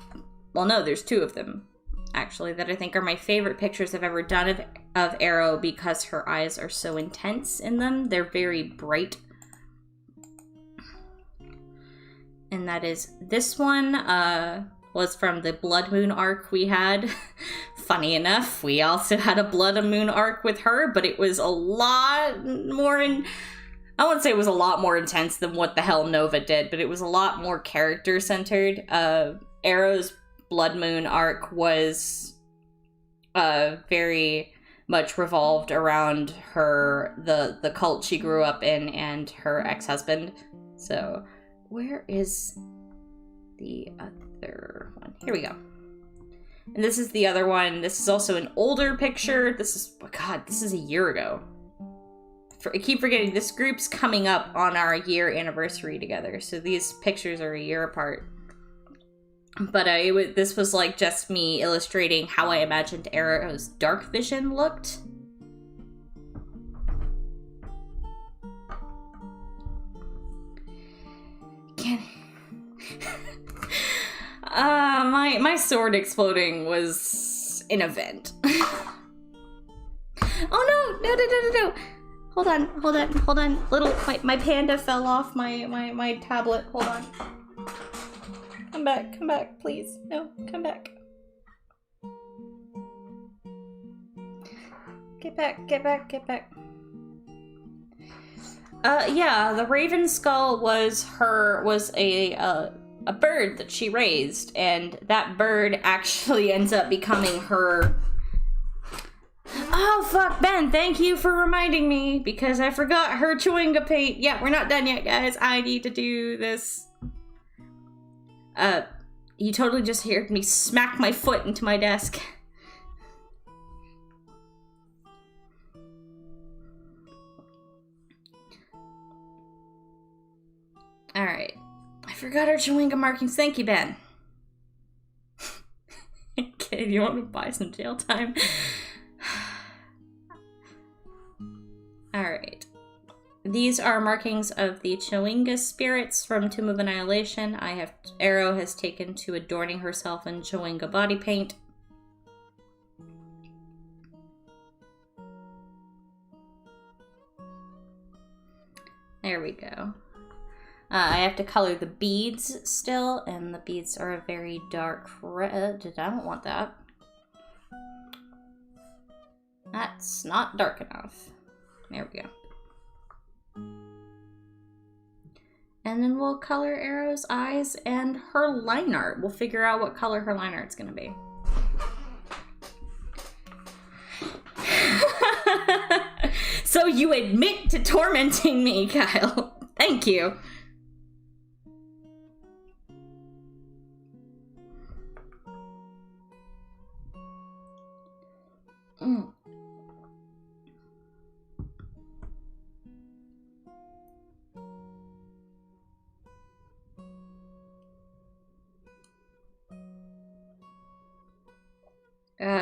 no, there's two of them, actually, that I think are my favorite pictures I've ever done of Arrow because her eyes are so intense in them. They're very bright. And that is this one, was from the Blood Moon arc we had. Funny enough, we also had a Blood Moon arc with her, but it was a lot more I wouldn't say it was a lot more intense than what the hell Nova did, but it was a lot more character-centered. Arrow's Blood Moon arc was very much revolved around the cult she grew up in and her ex-husband. So... where is the other one? Here we go. And this is the other one. This is also an older picture. This is, oh god, this is a year ago. I keep forgetting, this group's coming up on our year anniversary together. So these pictures are a year apart. But this was like just me illustrating how I imagined Arrow's dark vision looked. My sword exploding was an event. Oh no! Hold on. My panda fell off my tablet. Hold on. Come back, please. No, come back. Get back. Yeah, the raven skull was a bird that she raised, and that bird actually ends up becoming her. Oh fuck, Ben, thank you for reminding me, because I forgot her chewinga paint. Yeah, we're not done yet, guys. I need to do this. You totally just heard me smack my foot into my desk. Alright. I forgot our chewinga markings. Thank you, Ben. Okay, do you want to buy some jail time? Alright. These are markings of the chewinga spirits from Tomb of Annihilation. Arrow has taken to adorning herself in chewinga body paint. There we go. I have to color the beads still, and the beads are a very dark red. I don't want that. That's not dark enough. There we go. And then we'll color Arrow's eyes and her line art. We'll figure out what color her line art's gonna be. So you admit to tormenting me, Kyle. Thank you.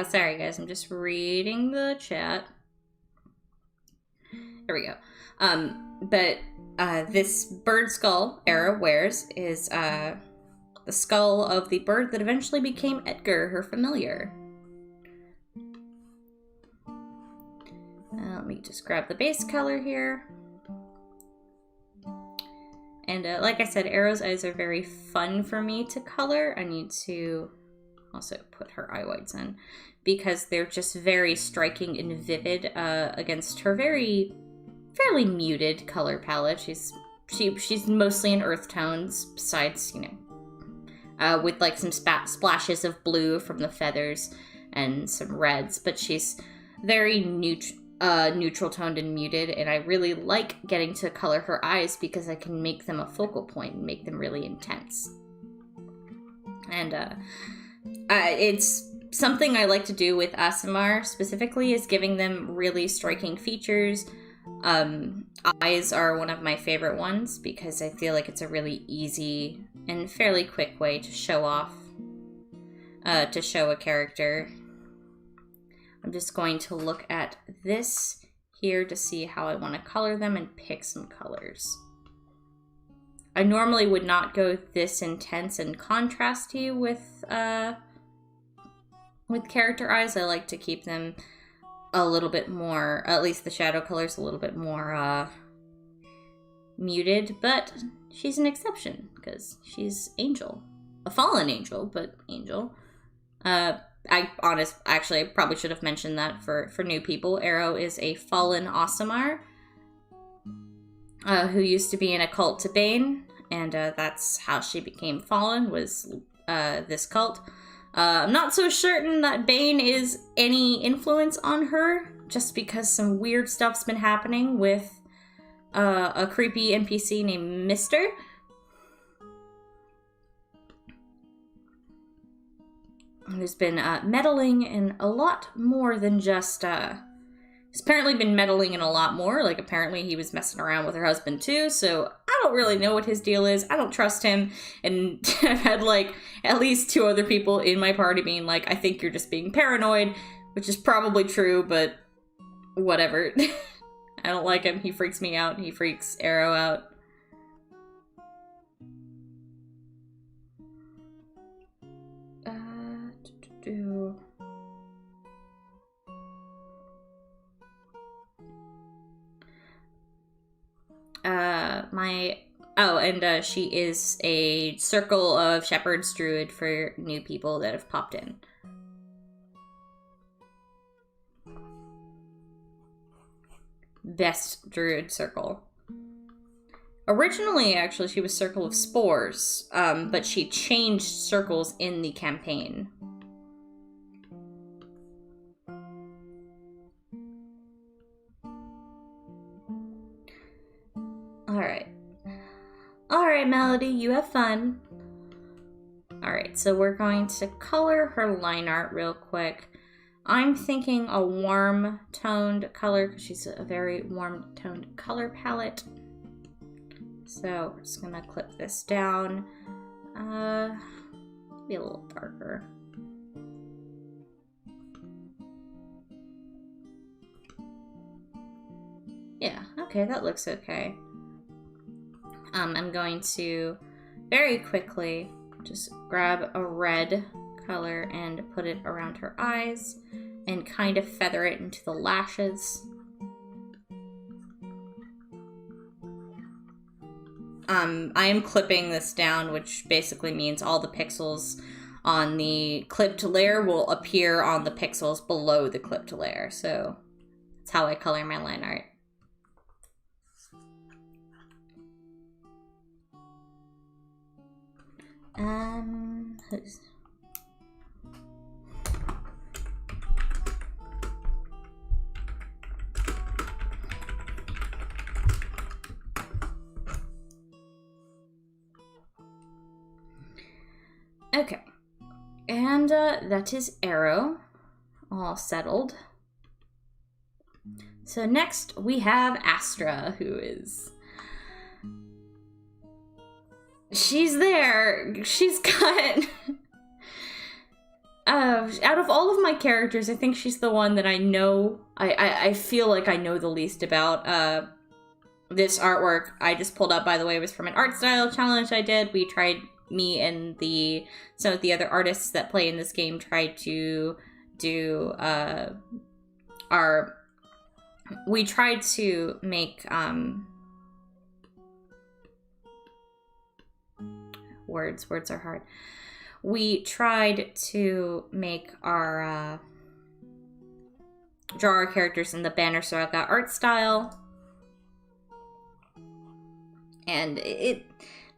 Sorry guys, I'm just reading the chat. There we go. This bird skull Arrow wears is the skull of the bird that eventually became Edgar, her familiar. Let me just grab the base color here. And like I said, Arrow's eyes are very fun for me to color. I need to also put her eye whites in because they're just very striking and vivid against her fairly muted color palette. She's mostly in earth tones, besides, you know, with like some splashes of blue from the feathers and some reds, but she's very neutral toned and muted, and I really like getting to color her eyes because I can make them a focal point and make them really intense. And it's something I like to do with ASMR specifically, is giving them really striking features. Eyes are one of my favorite ones because I feel like it's a really easy and fairly quick way to show off, to show a character. I'm just going to look at this here to see how I want to color them and pick some colors. I normally would not go this intense and contrasty with character eyes. I like to keep them a little bit more, at least the shadow colors a little bit more muted, but she's an exception because she's Angel. A fallen angel, but Angel. Actually, I probably should have mentioned that for new people. Arrow is a fallen Aasimar who used to be in a cult to Bane, and that's how she became fallen, was this cult. I'm not so certain that Bane is any influence on her, just because some weird stuff's been happening with a creepy NPC named Mister. Who's been meddling in a lot more than just, he's apparently been meddling in a lot more, like apparently he was messing around with her husband too, so I don't really know what his deal is. I don't trust him, and I've had like at least 2 other people in my party being like, I think you're just being paranoid, which is probably true, but whatever. I don't like him, he freaks me out, he freaks Arrow out. Oh, and she is a circle of shepherds druid for new people that have popped in. Best druid circle. Originally, actually, she was Circle of Spores, but she changed circles in the campaign. Alright. Alright, Melody, you have fun. Alright, so we're going to color her line art real quick. I'm thinking a warm-toned color, because she's a very warm-toned color palette. So we're just gonna clip this down. Be a little darker. Yeah, okay, that looks okay. I'm going to very quickly just grab a red color and put it around her eyes and kind of feather it into the lashes. I am clipping this down, which basically means all the pixels on the clipped layer will appear on the pixels below the clipped layer. So that's how I color my line art. Okay, and that is Arrow, all settled. So next we have Astra, who is... She's there. She's got... out of all of my characters, I think she's the one that I know... I feel like I know the least about. This artwork I just pulled up, by the way, was from an art style challenge I did. We tried... Me and some of the other artists that play in this game tried to do we tried to make words are hard. We tried to make our draw our characters in the Banner Saga art style, and it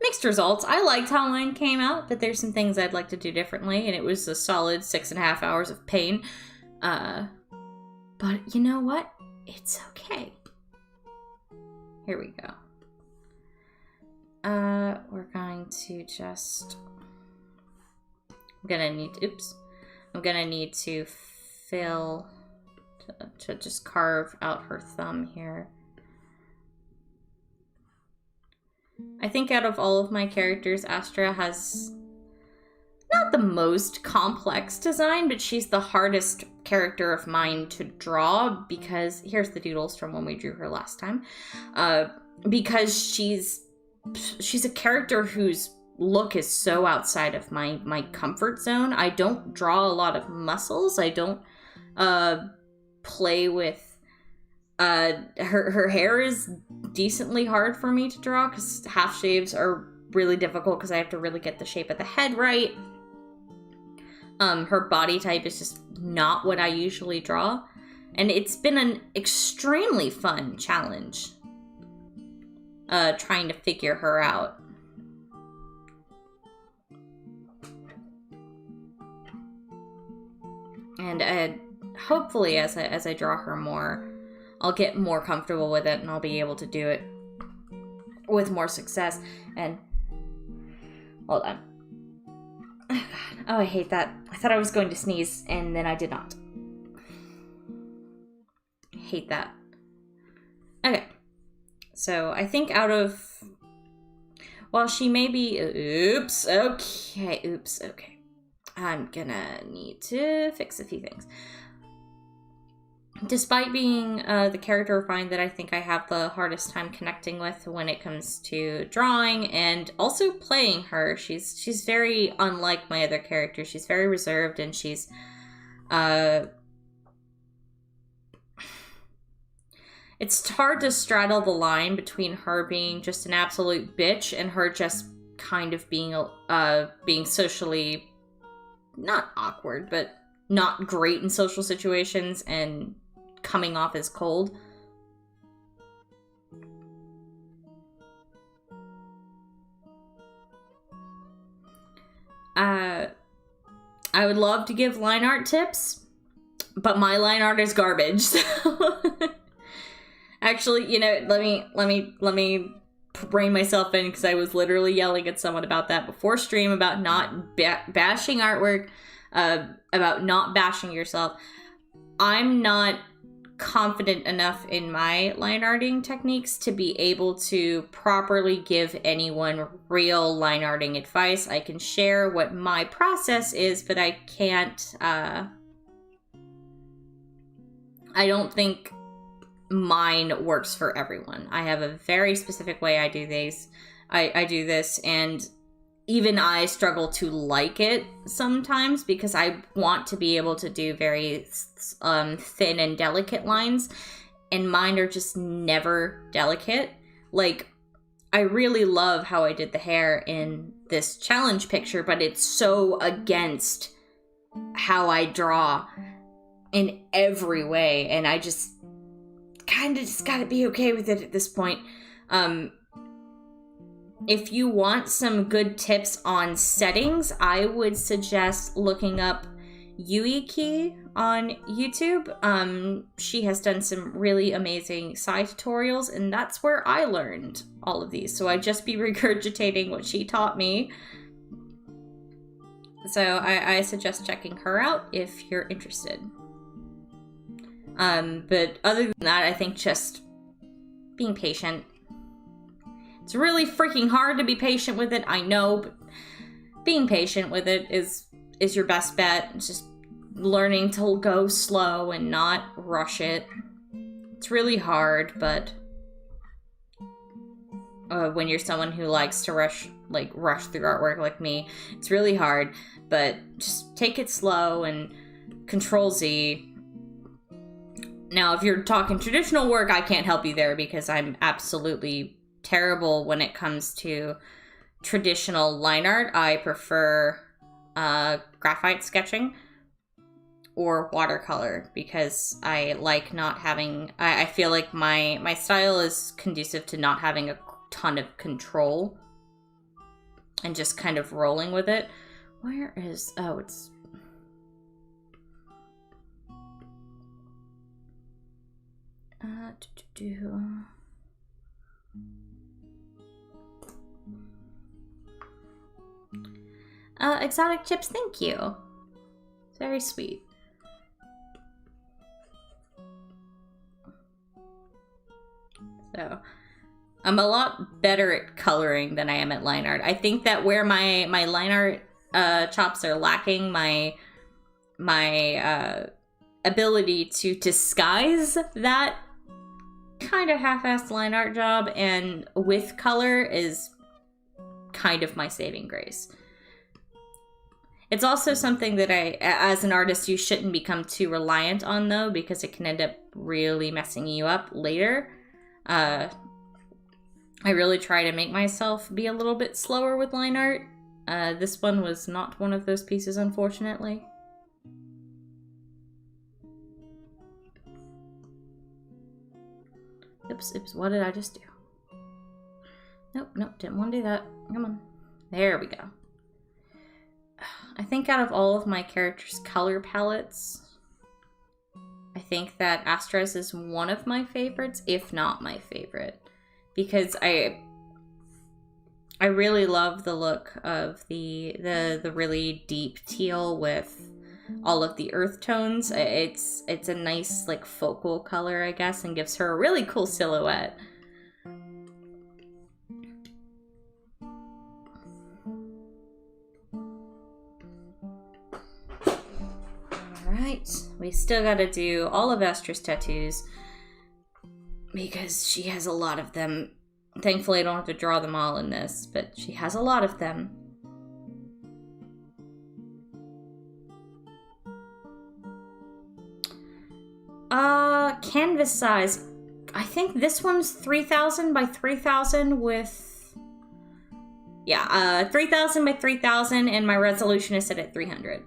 mixed results. I liked how mine came out, but there's some things I'd like to do differently, and it was a solid 6.5 hours of pain. But you know what? It's okay. Here we go. We're going to just... I'm gonna need to fill... to just carve out her thumb here. I think out of all of my characters, Astra has not the most complex design, but she's the hardest character of mine to draw because, here's the doodles from when we drew her last time, because she's a character whose look is so outside of my comfort zone. I don't draw a lot of muscles. I don't play with her hair is decently hard for me to draw because half shaves are really difficult because I have to really get the shape of the head right. Her body type is just not what I usually draw, and it's been an extremely fun challenge trying to figure her out. And hopefully as I draw her more, I'll get more comfortable with it and I'll be able to do it with more success. And hold on. Oh, God. Oh, I hate that. I thought I was going to sneeze and then I did not. I hate that. Okay. So I think out of... Well, she may be... Oops. Okay. I'm gonna need to fix a few things. Despite being the character of mine that I think I have the hardest time connecting with when it comes to drawing and also playing her, she's very unlike my other characters. She's very reserved and she's it's hard to straddle the line between her being just an absolute bitch and her just kind of being socially not awkward, but not great in social situations and coming off as cold. I would love to give line art tips, but my line art is garbage. So actually, you know, let me rein myself in, because I was literally yelling at someone about that before stream, about not bashing artwork, about not bashing yourself. I'm not confident enough in my line arting techniques to be able to properly give anyone real line arting advice. I can share what my process is, but I can't, I don't think mine works for everyone. I have a very specific way I do these. I do this, and even I struggle to like it sometimes, because I want to be able to do very thin and delicate lines, and mine are just never delicate. Like, I really love how I did the hair in this challenge picture, but it's so against how I draw in every way, and I just kind of just gotta be okay with it at this point. If you want some good tips on settings, I would suggest looking up Yuiki on YouTube. She has done some really amazing side tutorials, and that's where I learned all of these. So I'd just be regurgitating what she taught me. So I suggest checking her out if you're interested. But other than that, I think just being patient. It's really freaking hard to be patient with it, I know, but being patient with it is your best bet. It's just learning to go slow and not rush it. It's really hard, but when you're someone who likes to rush through artwork like me, it's really hard, but just take it slow and Control Z. Now, if you're talking traditional work, I can't help you there, because I'm absolutely terrible when it comes to traditional line art. I prefer graphite sketching or watercolor, because I like not having, I feel like my style is conducive to not having a ton of control and just kind of rolling with it. Where is, oh, it's, exotic chips, thank you. Very sweet. So, I'm a lot better at coloring than I am at line art. I think that where my line art chops are lacking, my ability to disguise that kind of half-assed line art job and with color is kind of my saving grace. It's also something that as an artist, you shouldn't become too reliant on, though, because it can end up really messing you up later. I really try to make myself be a little bit slower with line art. This one was not one of those pieces, unfortunately. Oops, what did I just do? Nope, didn't want to do that. Come on. There we go. I think out of all of my characters' color palettes, I think that Astra's is one of my favorites, if not my favorite. Because I really love the look of the really deep teal with all of the earth tones. It's a nice, like, focal color, I guess, and gives her a really cool silhouette. Alright, we still gotta do all of Astra's tattoos, because she has a lot of them. Thankfully, I don't have to draw them all in this, but she has a lot of them. Canvas size. I think this one's 3000 by 3000 with... Yeah, 3000 by 3000, and my resolution is set at 300.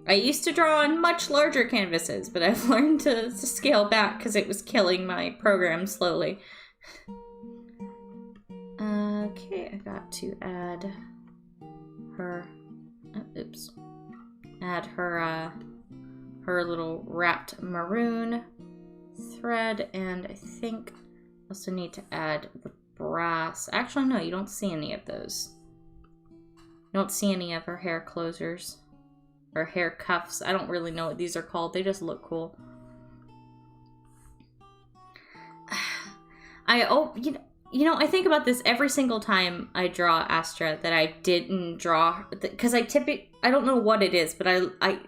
I used to draw on much larger canvases, but I've learned to scale back because it was killing my program slowly. Okay, I got to add her... Oh, oops. Add her, her little wrapped maroon thread, and I think I also need to add the brass. Actually, no, you don't see any of those. You don't see any of her hair closers or hair cuffs. I don't really know what these are called. They just look cool. You know, I think about this every single time I draw Astra that I didn't draw, because I don't know what it is, but I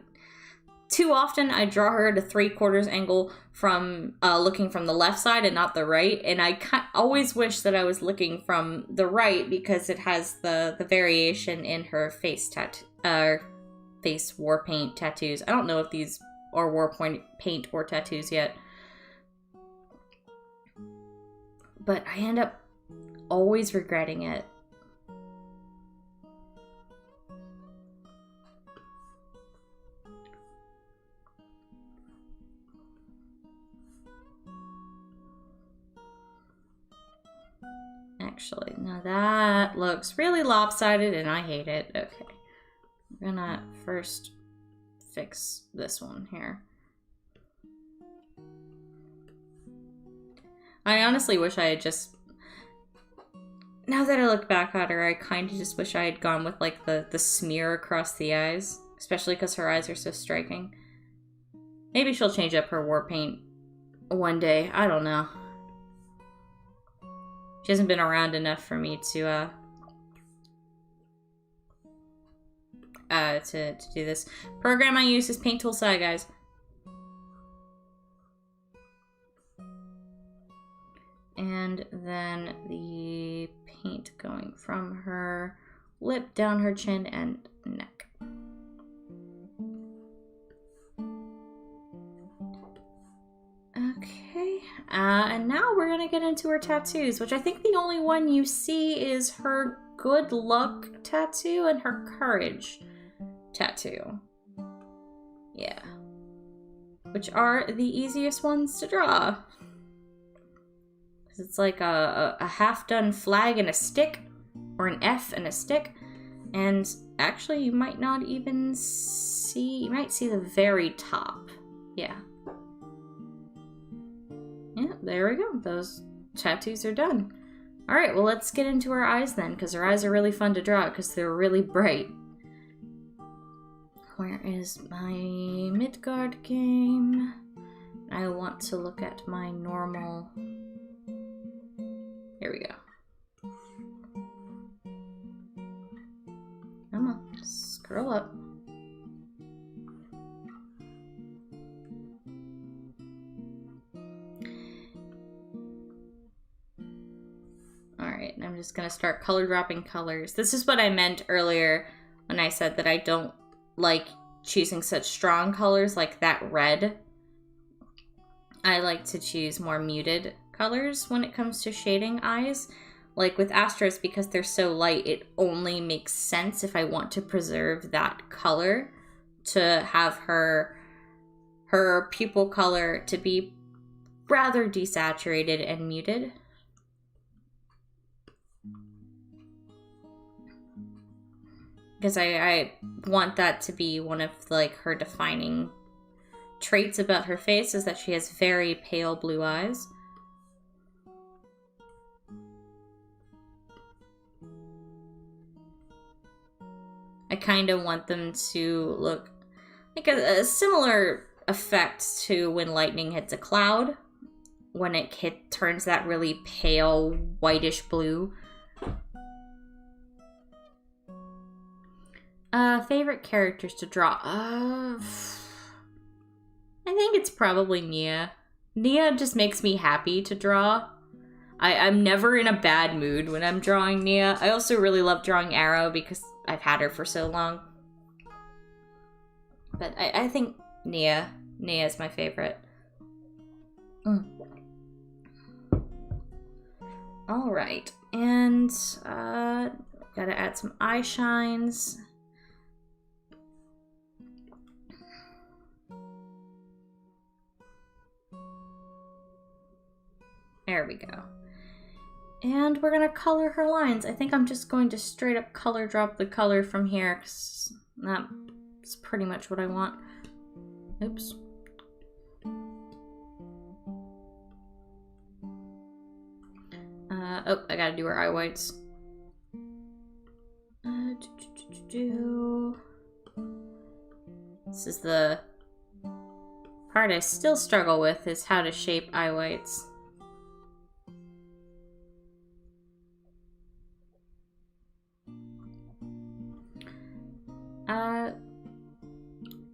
too often I draw her at a 3/4 angle from looking from the left side and not the right, and I always wish that I was looking from the right because it has the variation in her face face war paint tattoos. I don't know if these are war paint or tattoos yet. But I end up always regretting it. Actually, now that looks really lopsided and I hate it. Okay. I'm gonna first fix this one here. I honestly wish I had just... Now that I look back at her, I kind of just wish I had gone with, like, the smear across the eyes. Especially because her eyes are so striking. Maybe she'll change up her war paint one day. I don't know. She hasn't been around enough for me to do this. Program I use is Paint Tool Sai, guys. And then the paint going from her lip down her chin and neck. Okay, and now we're gonna get into her tattoos, which I think the only one you see is her good luck tattoo and her courage tattoo. Yeah. Which are the easiest ones to draw. It's like a half-done flag and a stick, or an F and a stick, and actually you might not even see, you might see the very top. Yeah. Yeah, there we go. Those tattoos are done. Alright, well let's get into her eyes then, because her eyes are really fun to draw, because they're really bright. Where is my Midgard game? I want to look at my normal... Here we go. Come on, scroll up. Alright, I'm just gonna start color dropping colors. This is what I meant earlier when I said that I don't like choosing such strong colors like that red. I like to choose more muted colors when it comes to shading eyes. Like with Astra's, because they're so light, it only makes sense if I want to preserve that color to have her pupil color to be rather desaturated and muted. Because I want that to be one of like her defining traits about her face, is that she has very pale blue eyes. I kind of want them to look like a similar effect to when lightning hits a cloud, when it turns that really pale whitish blue. Favorite characters to draw? I think it's probably Nia. Nia just makes me happy to draw. I'm never in a bad mood when I'm drawing Nia. I also really love drawing Arrow because I've had her for so long. But I think Nia is my favorite. All right, and gotta add some eye shines. There we go. And we're gonna color her lines. I think I'm just going to straight up color drop the color from here, because that's pretty much what I want. Oops. Oh, I gotta do her eye whites. This is the part I still struggle with, is how to shape eye whites.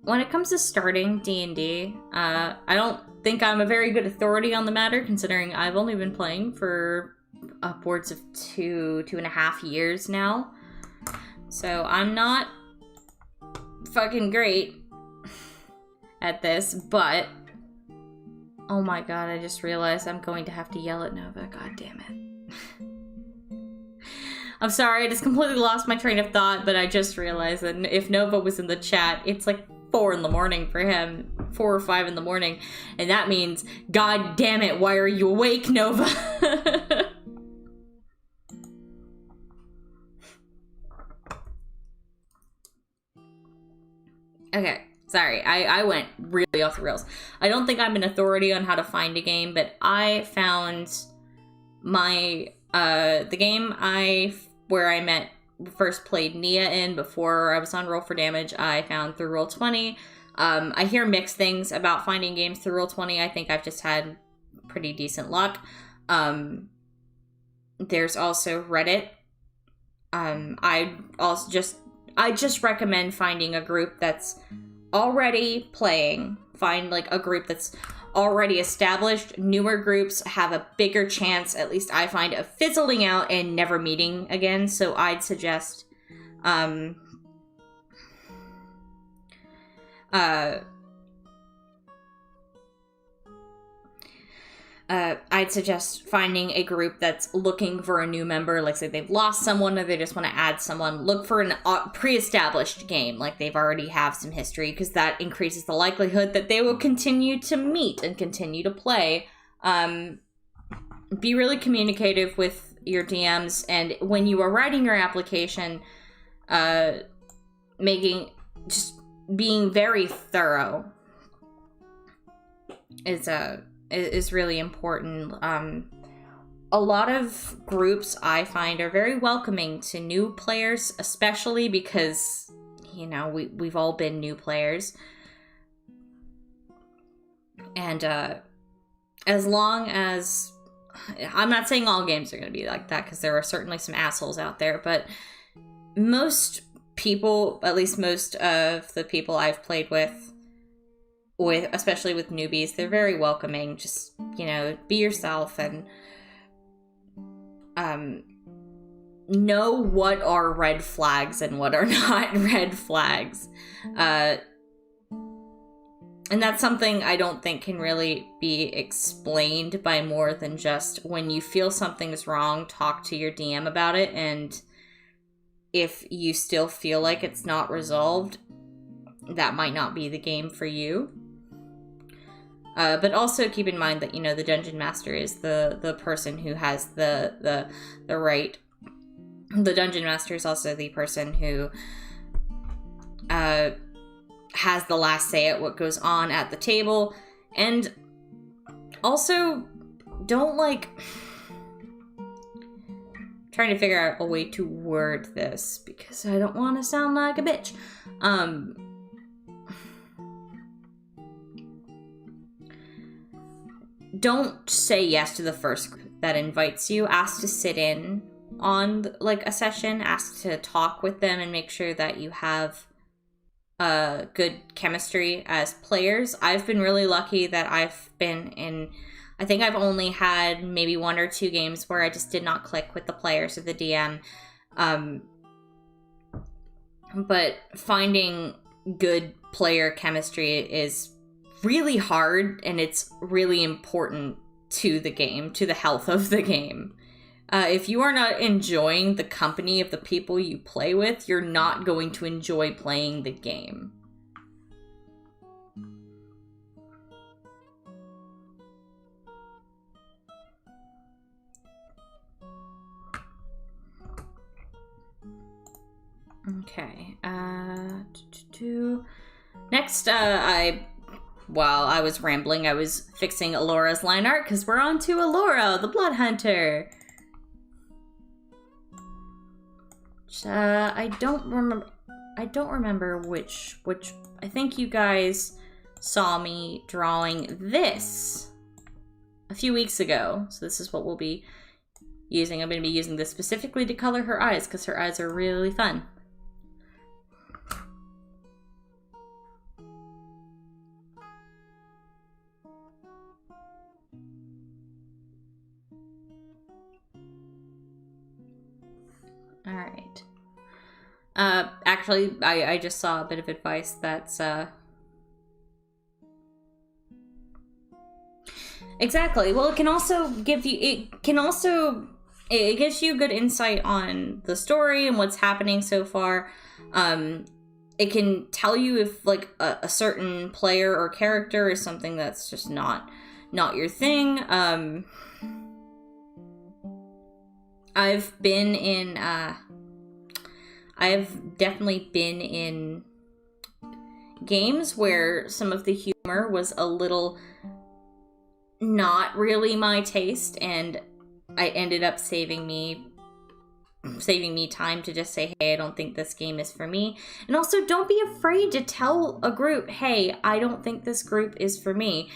When it comes to starting D&D, I don't think I'm a very good authority on the matter, considering I've only been playing for upwards of 2.5 years now. So I'm not fucking great at this, but oh my god, I just realized I'm going to have to yell at Nova. God damn it. I'm sorry, I just completely lost my train of thought, but I just realized that if Nova was in the chat, it's like 4 in the morning for him, 4 or 5 in the morning, and that means, god damn it, why are you awake, Nova? Okay, sorry, I went really off the rails. I don't think I'm an authority on how to find a game, but I found my, the game where I first played Nia in before I was on Roll for Damage, I found through Roll20. I hear mixed things about finding games through Roll20. I think I've just had pretty decent luck. There's also Reddit. I just recommend finding a group that's already playing. Find like a group that's already established. Newer groups have a bigger chance, at least I find, of fizzling out and never meeting again. So I'd suggest I'd suggest finding a group that's looking for a new member, like say they've lost someone or they just want to add someone. Look for an pre-established game, like they've already have some history, because that increases the likelihood that they will continue to meet and continue to play. Be really communicative with your DMs, and when you are writing your application, being very thorough is really important. A lot of groups I find are very welcoming to new players, especially because, you know, we've all been new players. And as long as, I'm not saying all games are going to be like that, because there are certainly some assholes out there, but most people, at least most of the people I've played with, especially with newbies, they're very welcoming. Just, you know, be yourself and know what are red flags and what are not red flags. And that's something I don't think can really be explained by more than just, when you feel something's wrong, talk to your DM about it, and if you still feel like it's not resolved, that might not be the game for you. But also keep in mind that, you know, the Dungeon Master is the person who has the right. The Dungeon Master is also the person who has the last say at what goes on at the table. And also, don't, like... trying to figure out a way to word this, because I don't want to sound like a bitch. Don't say yes to the first group that invites you. Ask to sit in on, like, a session. Ask to talk with them and make sure that you have good chemistry as players. I've been really lucky that I've been in... I think I've only had maybe 1 or 2 games where I just did not click with the players or the DM. But finding good player chemistry is really hard, and it's really important to the game, to the health of the game. If you are not enjoying the company of the people you play with, you're not going to enjoy playing the game. Okay, next, while I was rambling, I was fixing Elora's line art, because we're on to Elora, the Blood Hunter. I don't remember which, I think you guys saw me drawing this a few weeks ago, so this is what we'll be using. I'm going to be using this specifically to color her eyes, because her eyes are really fun. Alright. Actually, I just saw a bit of advice that's, Exactly. Well, it can also give you, it gives you good insight on the story and what's happening so far. It can tell you if, like, a certain player or character is something that's just not your thing. I've definitely been in games where some of the humor was a little not really my taste, and I ended up saving me time to just say, hey, I don't think this game is for me. And also, don't be afraid to tell a group, hey, I don't think this group is for me.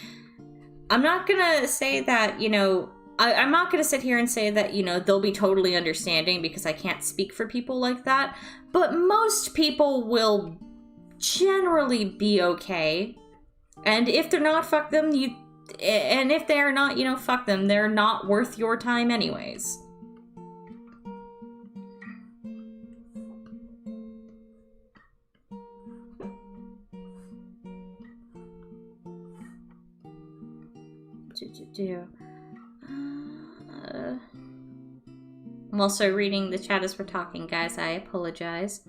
I'm not gonna say that, you know, I'm not going to sit here and say that, you know, they'll be totally understanding, because I can't speak for people like that. But most people will generally be okay. And if they're not, fuck them. And if they're not, you know, fuck them. They're not worth your time anyways. I'm also reading the chat as we're talking, guys. I apologize.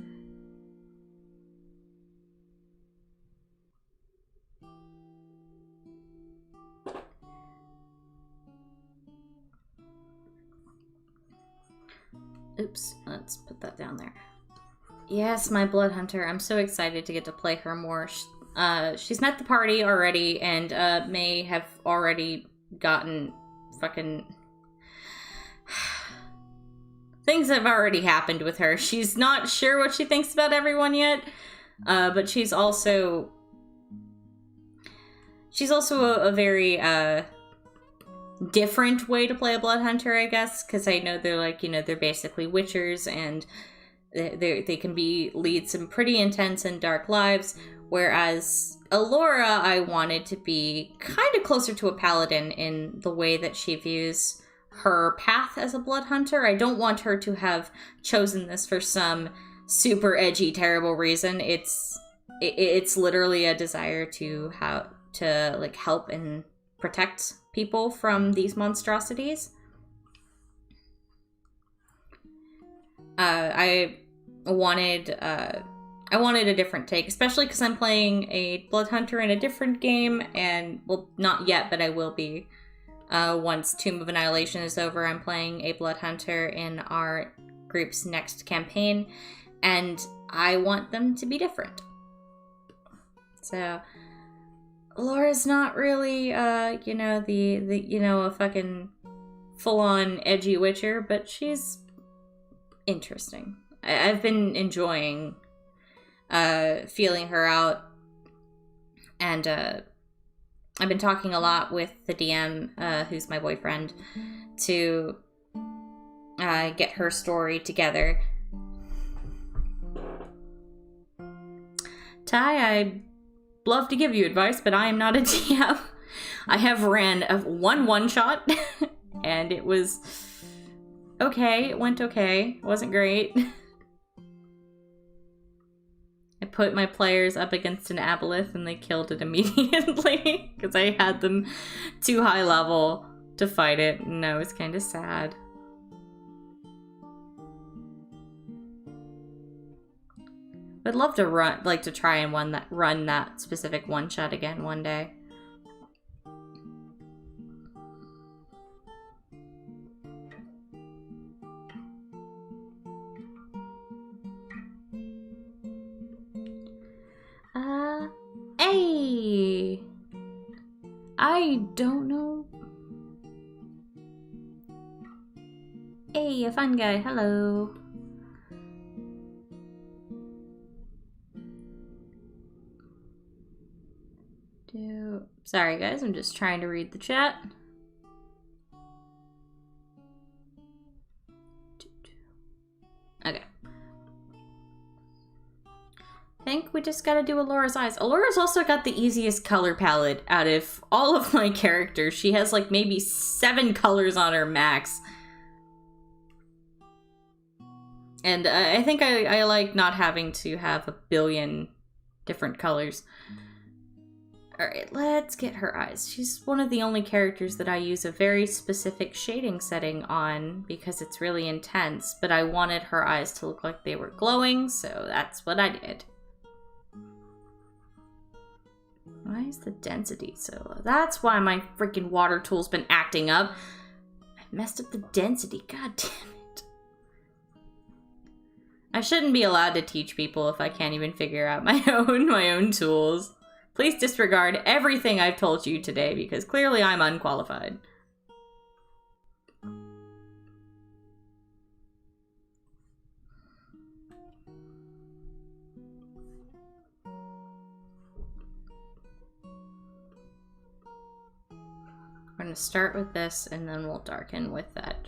Oops, let's put that down there. Yes, my Blood Hunter. I'm so excited to get to play her more. She's met the party already, and may have already gotten fucking... Things have already happened with her. She's not sure what she thinks about everyone yet, but she's also a very different way to play a Blood Hunter, I guess, because I know they're like, you know, they're basically witchers, and they can lead some pretty intense and dark lives, whereas Elora, I wanted to be kind of closer to a paladin in the way that she views her path as a Blood Hunter. I don't want her to have chosen this for some super edgy, terrible reason. It's literally a desire to like help and protect people from these monstrosities. I wanted a different take, especially because I'm playing a Blood Hunter in a different game, and, well, not yet, but I will be. Once Tomb of Annihilation is over, I'm playing a Blood Hunter in our group's next campaign, and I want them to be different. So, Laura's not really, you know, a fucking full-on edgy witcher, but she's interesting. I've been enjoying, feeling her out, and, I've been talking a lot with the DM, who's my boyfriend, to get her story together. Ty, I'd love to give you advice, but I am not a DM. I have ran one shot, and it was okay. It went okay. It wasn't great. put my players up against an aboleth and they killed it immediately because I had them too high level to fight it, and I was kind of sad. I'd love to try and run that specific one shot again one day. Hey! I don't know. Hey, a fun guy, hello. Sorry guys, I'm just trying to read the chat. Okay. I think we just gotta do Elora's eyes. Elora's also got the easiest color palette out of all of my characters. She has like maybe 7 colors on her max. And I think I like not having to have a billion different colors. Alright, let's get her eyes. She's one of the only characters that I use a very specific shading setting on because it's really intense, but I wanted her eyes to look like they were glowing, so that's what I did. Why is the density so low? That's why my freaking water tool's been acting up. I messed up the density, god damn it. I shouldn't be allowed to teach people if I can't even figure out my own tools. Please disregard everything I've told you today because clearly I'm unqualified. We're gonna start with this and then we'll darken with that.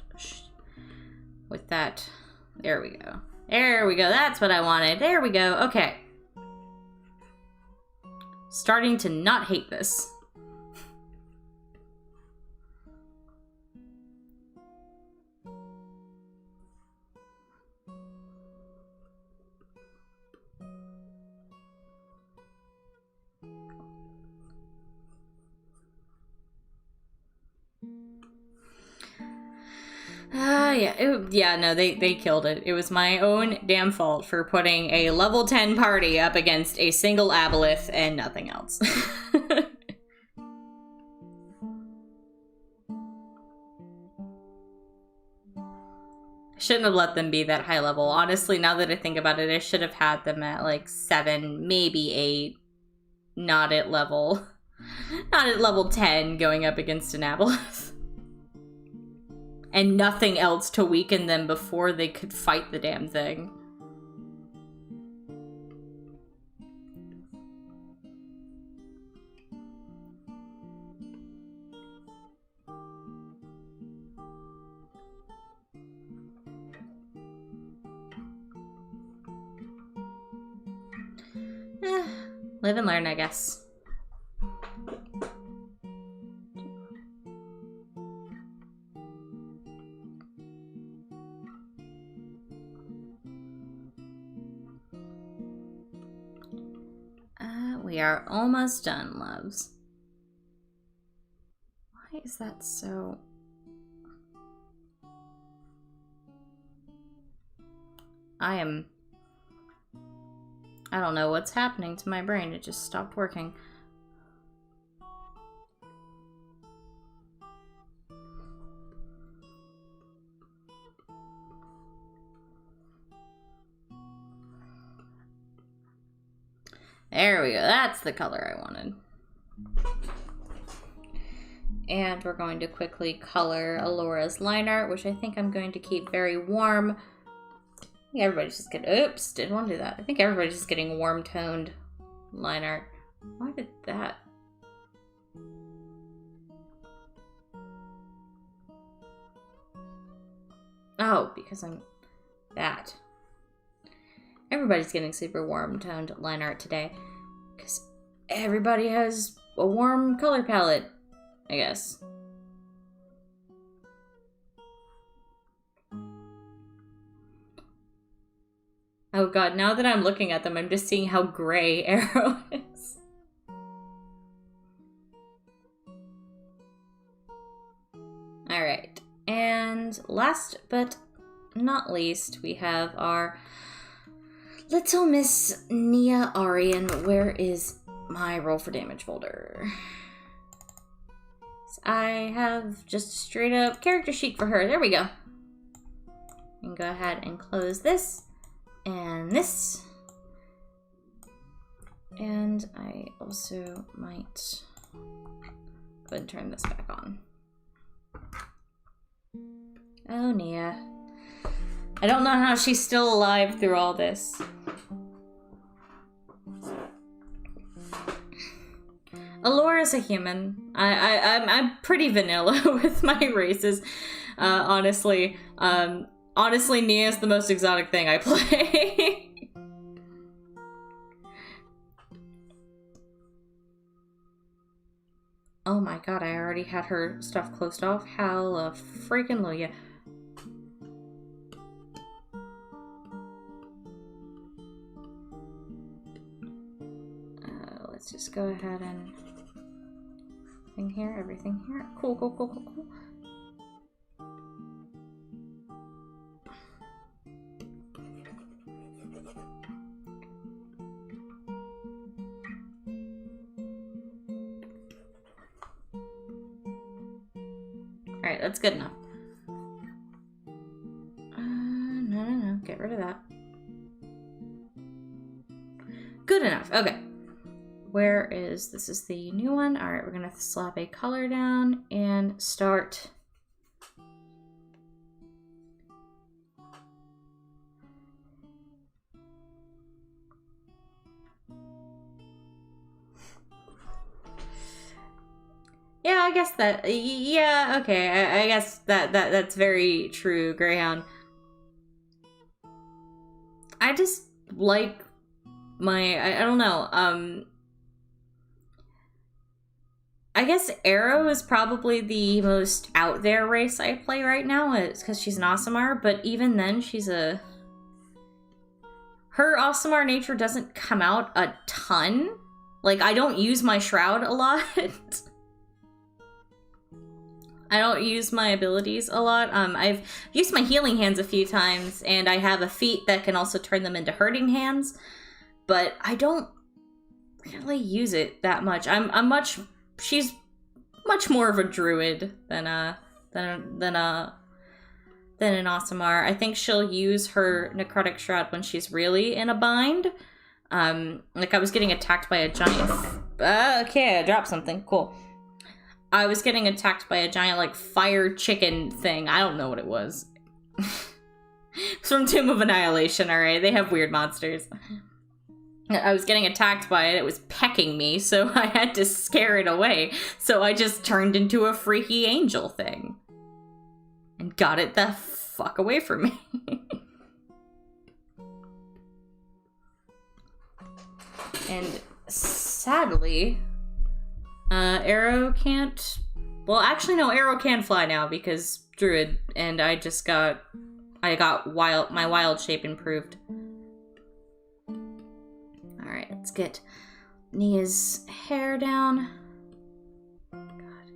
There we go. There we go. That's what I wanted. There we go. Okay. Starting to not hate this. No, they killed it. It was my own damn fault for putting a level 10 party up against a single aboleth and nothing else. Shouldn't have let them be that high level. Honestly, now that I think about it, I should have had them at like 7, maybe 8. Not at level 10 going up against an aboleth. And nothing else to weaken them before they could fight the damn thing. Live and learn, I guess. We are almost done, loves. Why is that so... I don't know what's happening to my brain. It just stopped working. There we go. That's the color I wanted. And we're going to quickly color Elora's line art, which I think I'm going to keep very warm. I think everybody's just getting... Oops, didn't want to do that. I think everybody's just getting warm-toned line art. Why did that... Oh, because I'm... that. Everybody's getting super warm-toned line art today. Because everybody has a warm color palette, I guess. Oh god, now that I'm looking at them, I'm just seeing how gray Arrow is. Alright, and last but not least, we have our little Miss Nia Arian. Where is my roll for damage folder? So I have just a straight up character sheet for her. There we go. And go ahead and close this and this. And I also might go ahead and turn this back on. Oh, Nia. I don't know how she's still alive through all this. Elora's a human. I'm pretty vanilla with my races, honestly. Honestly, Nia's the most exotic thing I play. Oh my god, I already had her stuff closed off. Hallelujah. Let's just go ahead and everything here. Cool. Alright, that's good enough. No. Get rid of that. Good enough. Okay. This is the new one. All right, we're gonna slap a color down and start. Yeah, I guess that, yeah, okay, I guess that's very true, Greyhound. I just like I don't know, I guess Arrow is probably the most out there race I play right now. It's because she's an Aasimar, but even then, her Aasimar nature doesn't come out a ton. Like, I don't use my Shroud a lot. I don't use my abilities a lot. I've used my healing hands a few times, and I have a feat that can also turn them into hurting hands, but I don't really use it that much. She's much more of a druid than an Aasimar. I think she'll use her necrotic shroud when she's really in a bind. Like I was getting attacked by a giant. Okay, I dropped something. Cool. I was getting attacked by a giant like fire chicken thing. I don't know what it was. It's from Tomb of Annihilation. All right, they have weird monsters. I was getting attacked by it. It was pecking me, so I had to scare it away. So I just turned into a freaky angel thing. And got it the fuck away from me. And sadly, Arrow can't... Well, actually, no, Arrow can fly now because Druid, and I got my wild shape improved. Alright, let's get Nia's hair down. God.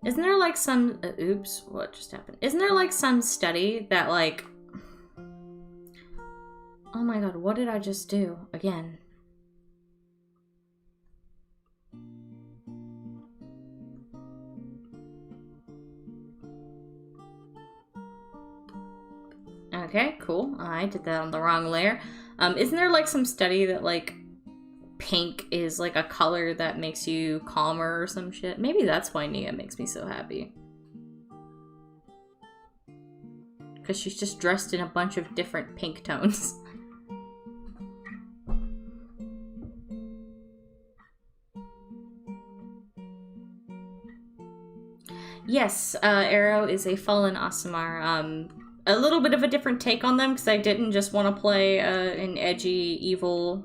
Isn't there like some... oops, what just happened? Isn't there like some study that like... Oh my god, what did I just do? Again. Okay, cool. I did that on the wrong layer. Isn't there like some study that like pink is like a color that makes you calmer or some shit? Maybe that's why Nia makes me so happy. Because she's just dressed in a bunch of different pink tones. Yes, Arrow is a fallen Aasimar. A little bit of a different take on them because I didn't just want to play an edgy, evil...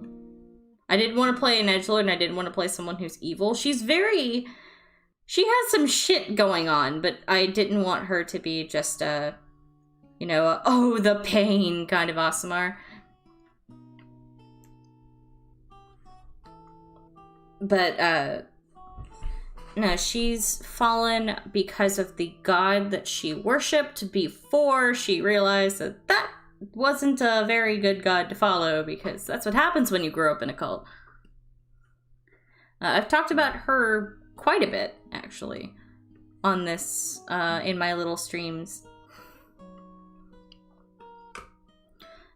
I didn't want to play an edgelord and I didn't want to play someone who's evil. She has some shit going on, but I didn't want her to be just a you know, oh, the pain kind of Aasimar. But, no, she's fallen because of the god that she worshipped before she realized that that wasn't a very good god to follow, because that's what happens when you grow up in a cult. I've talked about her quite a bit, actually, on this, in my little streams.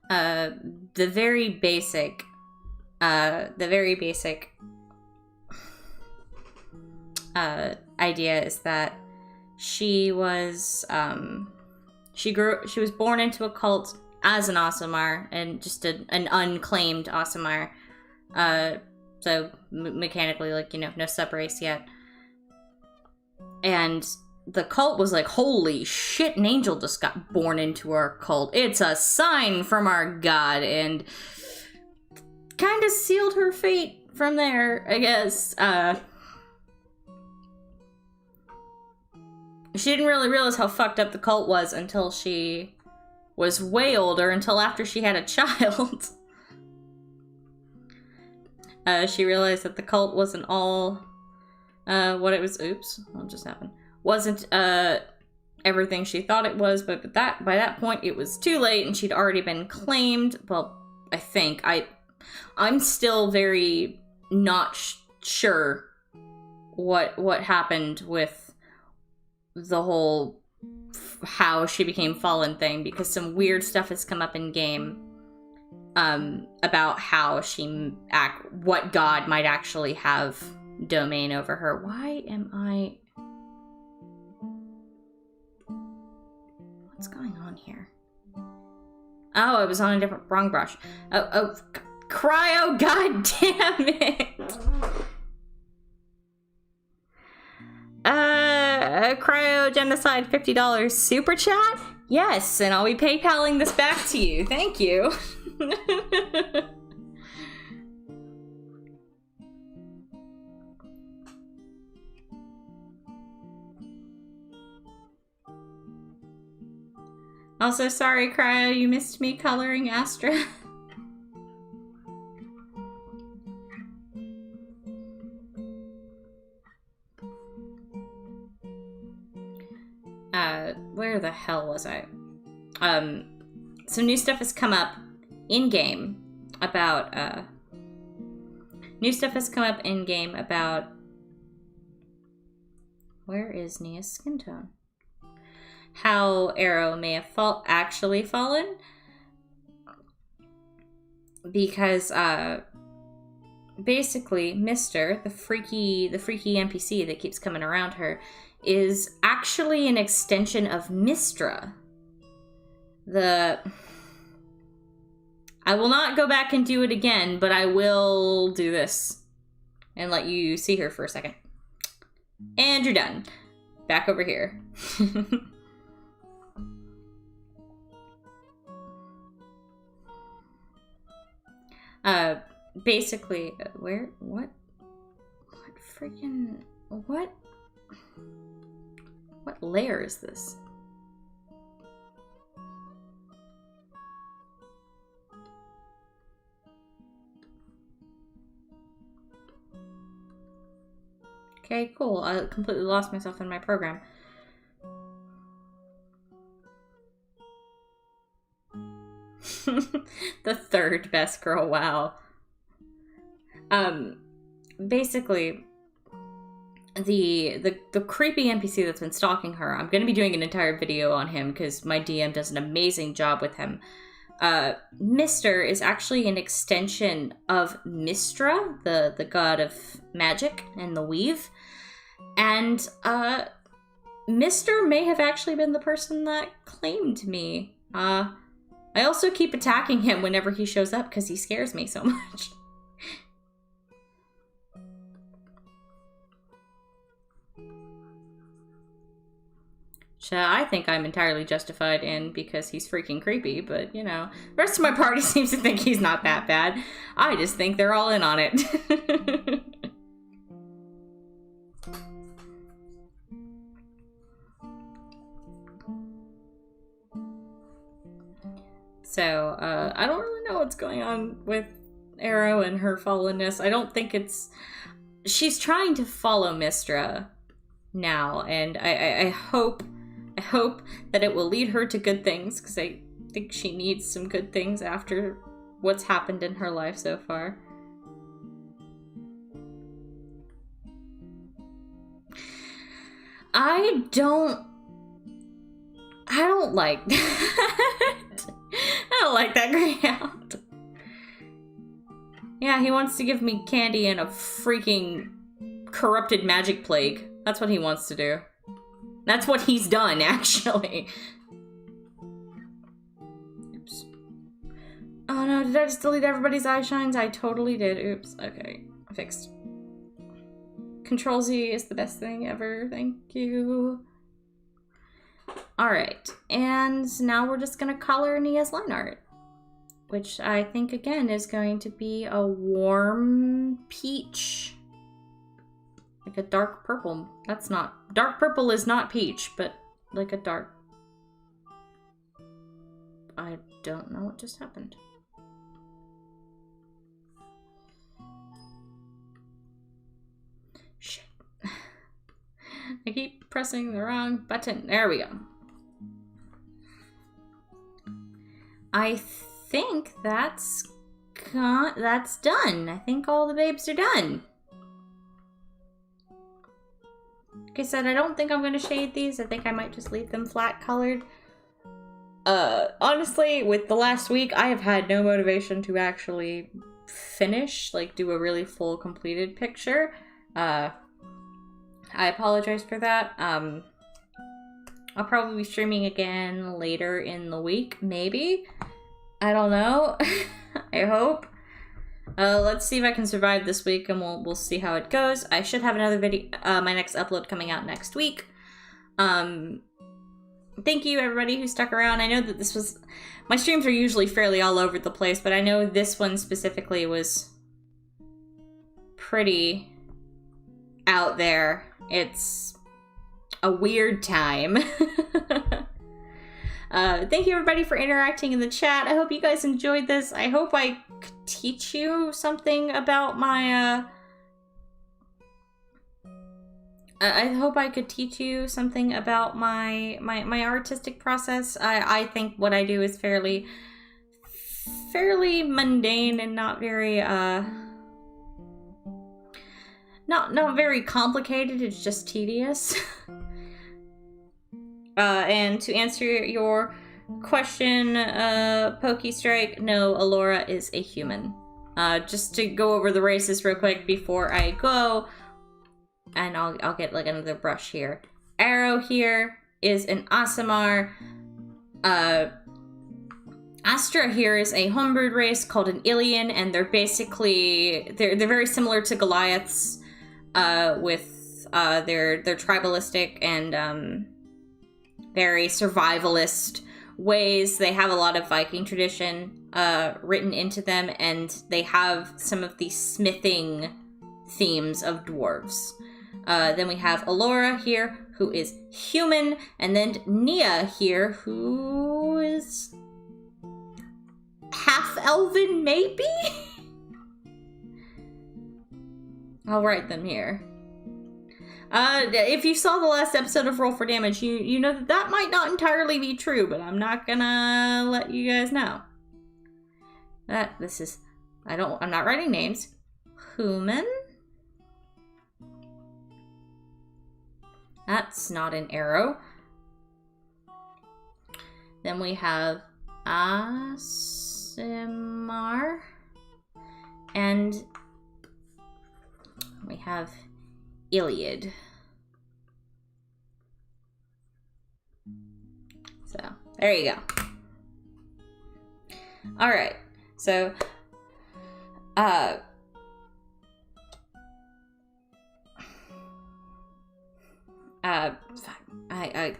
The very basic idea is that she was born into a cult as an Aasimar, and just an unclaimed Aasimar. So mechanically, like, you know, no subrace yet. And the cult was like, holy shit, an angel just got born into our cult. It's a sign from our god, and kind of sealed her fate from there, I guess. She didn't really realize how fucked up the cult was until she was way older, until after she had a child. She realized that the cult wasn't all what it was. Oops, what just happened? Wasn't everything she thought it was, but by that point it was too late, and she'd already been claimed. Well, I think I'm still very not sure what happened with the whole how she became fallen thing, because some weird stuff has come up in game about how what god might actually have domain over her. Why am I... What's going on here? Oh, I was on a wrong brush. Oh, cryo, god damn it! Cryo genocide $50 super chat? Yes, and I'll be PayPaling this back to you. Thank you. Also, sorry, Cryo, you missed me coloring Astra. Where the hell was I? Some new stuff has come up in-game about, where is Nia's skin tone? How Arrow may have actually fallen. Because, basically, Mr., the freaky NPC that keeps coming around her, is actually an extension of Mystra. I will not go back and do it again, but I will do this and let you see her for a second. And you're done. Back over here. Basically, what layer is this? Okay, cool. I completely lost myself in my program. The third best girl, wow. Basically, the creepy NPC that's been stalking her, I'm going to be doing an entire video on him because my DM does an amazing job with him. Mr. is actually an extension of Mystra, the god of magic and the weave. And, Mr. may have actually been the person that claimed me. I also keep attacking him whenever he shows up because he scares me so much. Which I think I'm entirely justified in because he's freaking creepy, but, you know, the rest of my party seems to think he's not that bad. I just think they're all in on it. So, I don't really know what's going on with Arrow and her fallenness. I don't think it's... She's trying to follow Mystra now, and I hope that it will lead her to good things, because I think she needs some good things after what's happened in her life so far. I don't like that. I don't like that Greyhound. Yeah, he wants to give me candy and a freaking corrupted magic plague. That's what he wants to do. That's what he's done, actually. Oops. Oh no, did I just delete everybody's eye shines? I totally did. Oops. Okay, fixed. Control Z is the best thing ever. Thank you. Alright, and now we're just gonna color Nia's line art, which I think, again, is going to be a warm peach. Like a dark purple. That's not... Dark purple is not peach, but like a dark... I don't know what just happened. Shit. I keep pressing the wrong button. There we go. I think that's done. I think all the babes are done. Like I said, I don't think I'm going to shade these. I think I might just leave them flat colored. Honestly, with the last week, I have had no motivation to actually finish, like, do a really full completed picture. I apologize for that. I'll probably be streaming again later in the week, maybe. I don't know. I hope. Let's see if I can survive this week, and we'll see how it goes. I should have another video, my next upload coming out next week. Thank you, everybody who stuck around. I know that this was... My streams are usually fairly all over the place, but I know this one specifically was pretty out there. It's a weird time. Thank you, everybody, for interacting in the chat. I hope you guys enjoyed this. I hope I could teach you something about my, I hope I could teach you something about my artistic process. I think what I do is fairly mundane and not very, not very complicated. It's just tedious. And to answer your question, Pokey Strike, no, Elora is a human. Just to go over the races real quick before I go, and I'll get like another brush here. Arrow here is an Aasimar. Astra here is a homebird race called an Ilian, and they're basically they're very similar to Goliaths, with they're tribalistic and very survivalist ways. They have a lot of Viking tradition written into them, and they have some of the smithing themes of dwarves. Then we have Elora here, who is human, and then Nia here, who is half-elven, maybe? I'll write them here. If you saw the last episode of Roll for Damage, you know that might not entirely be true, but I'm not gonna let you guys know. I'm not writing names. Human? That's not an arrow. Then we have Aasimar. And we have Iliad. So, there you go. Alright, so,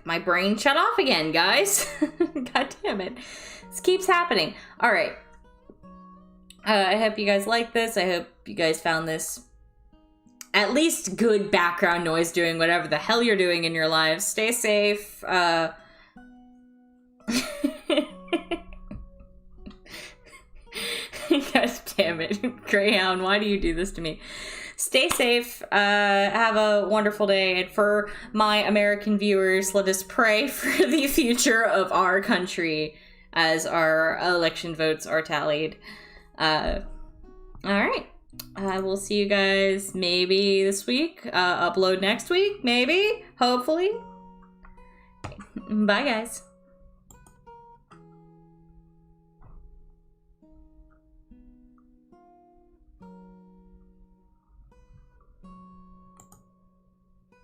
my brain shut off again, guys. God damn it. This keeps happening. Alright. I hope you guys like this. I hope you guys found this at least good background noise doing whatever the hell you're doing in your lives. Stay safe. Greyhound, why do you do this to me? Stay safe. Have a wonderful day. And for my American viewers, let us pray for the future of our country as our election votes are tallied. All right. We'll see you guys maybe this week. Upload next week, maybe, hopefully. Bye, guys.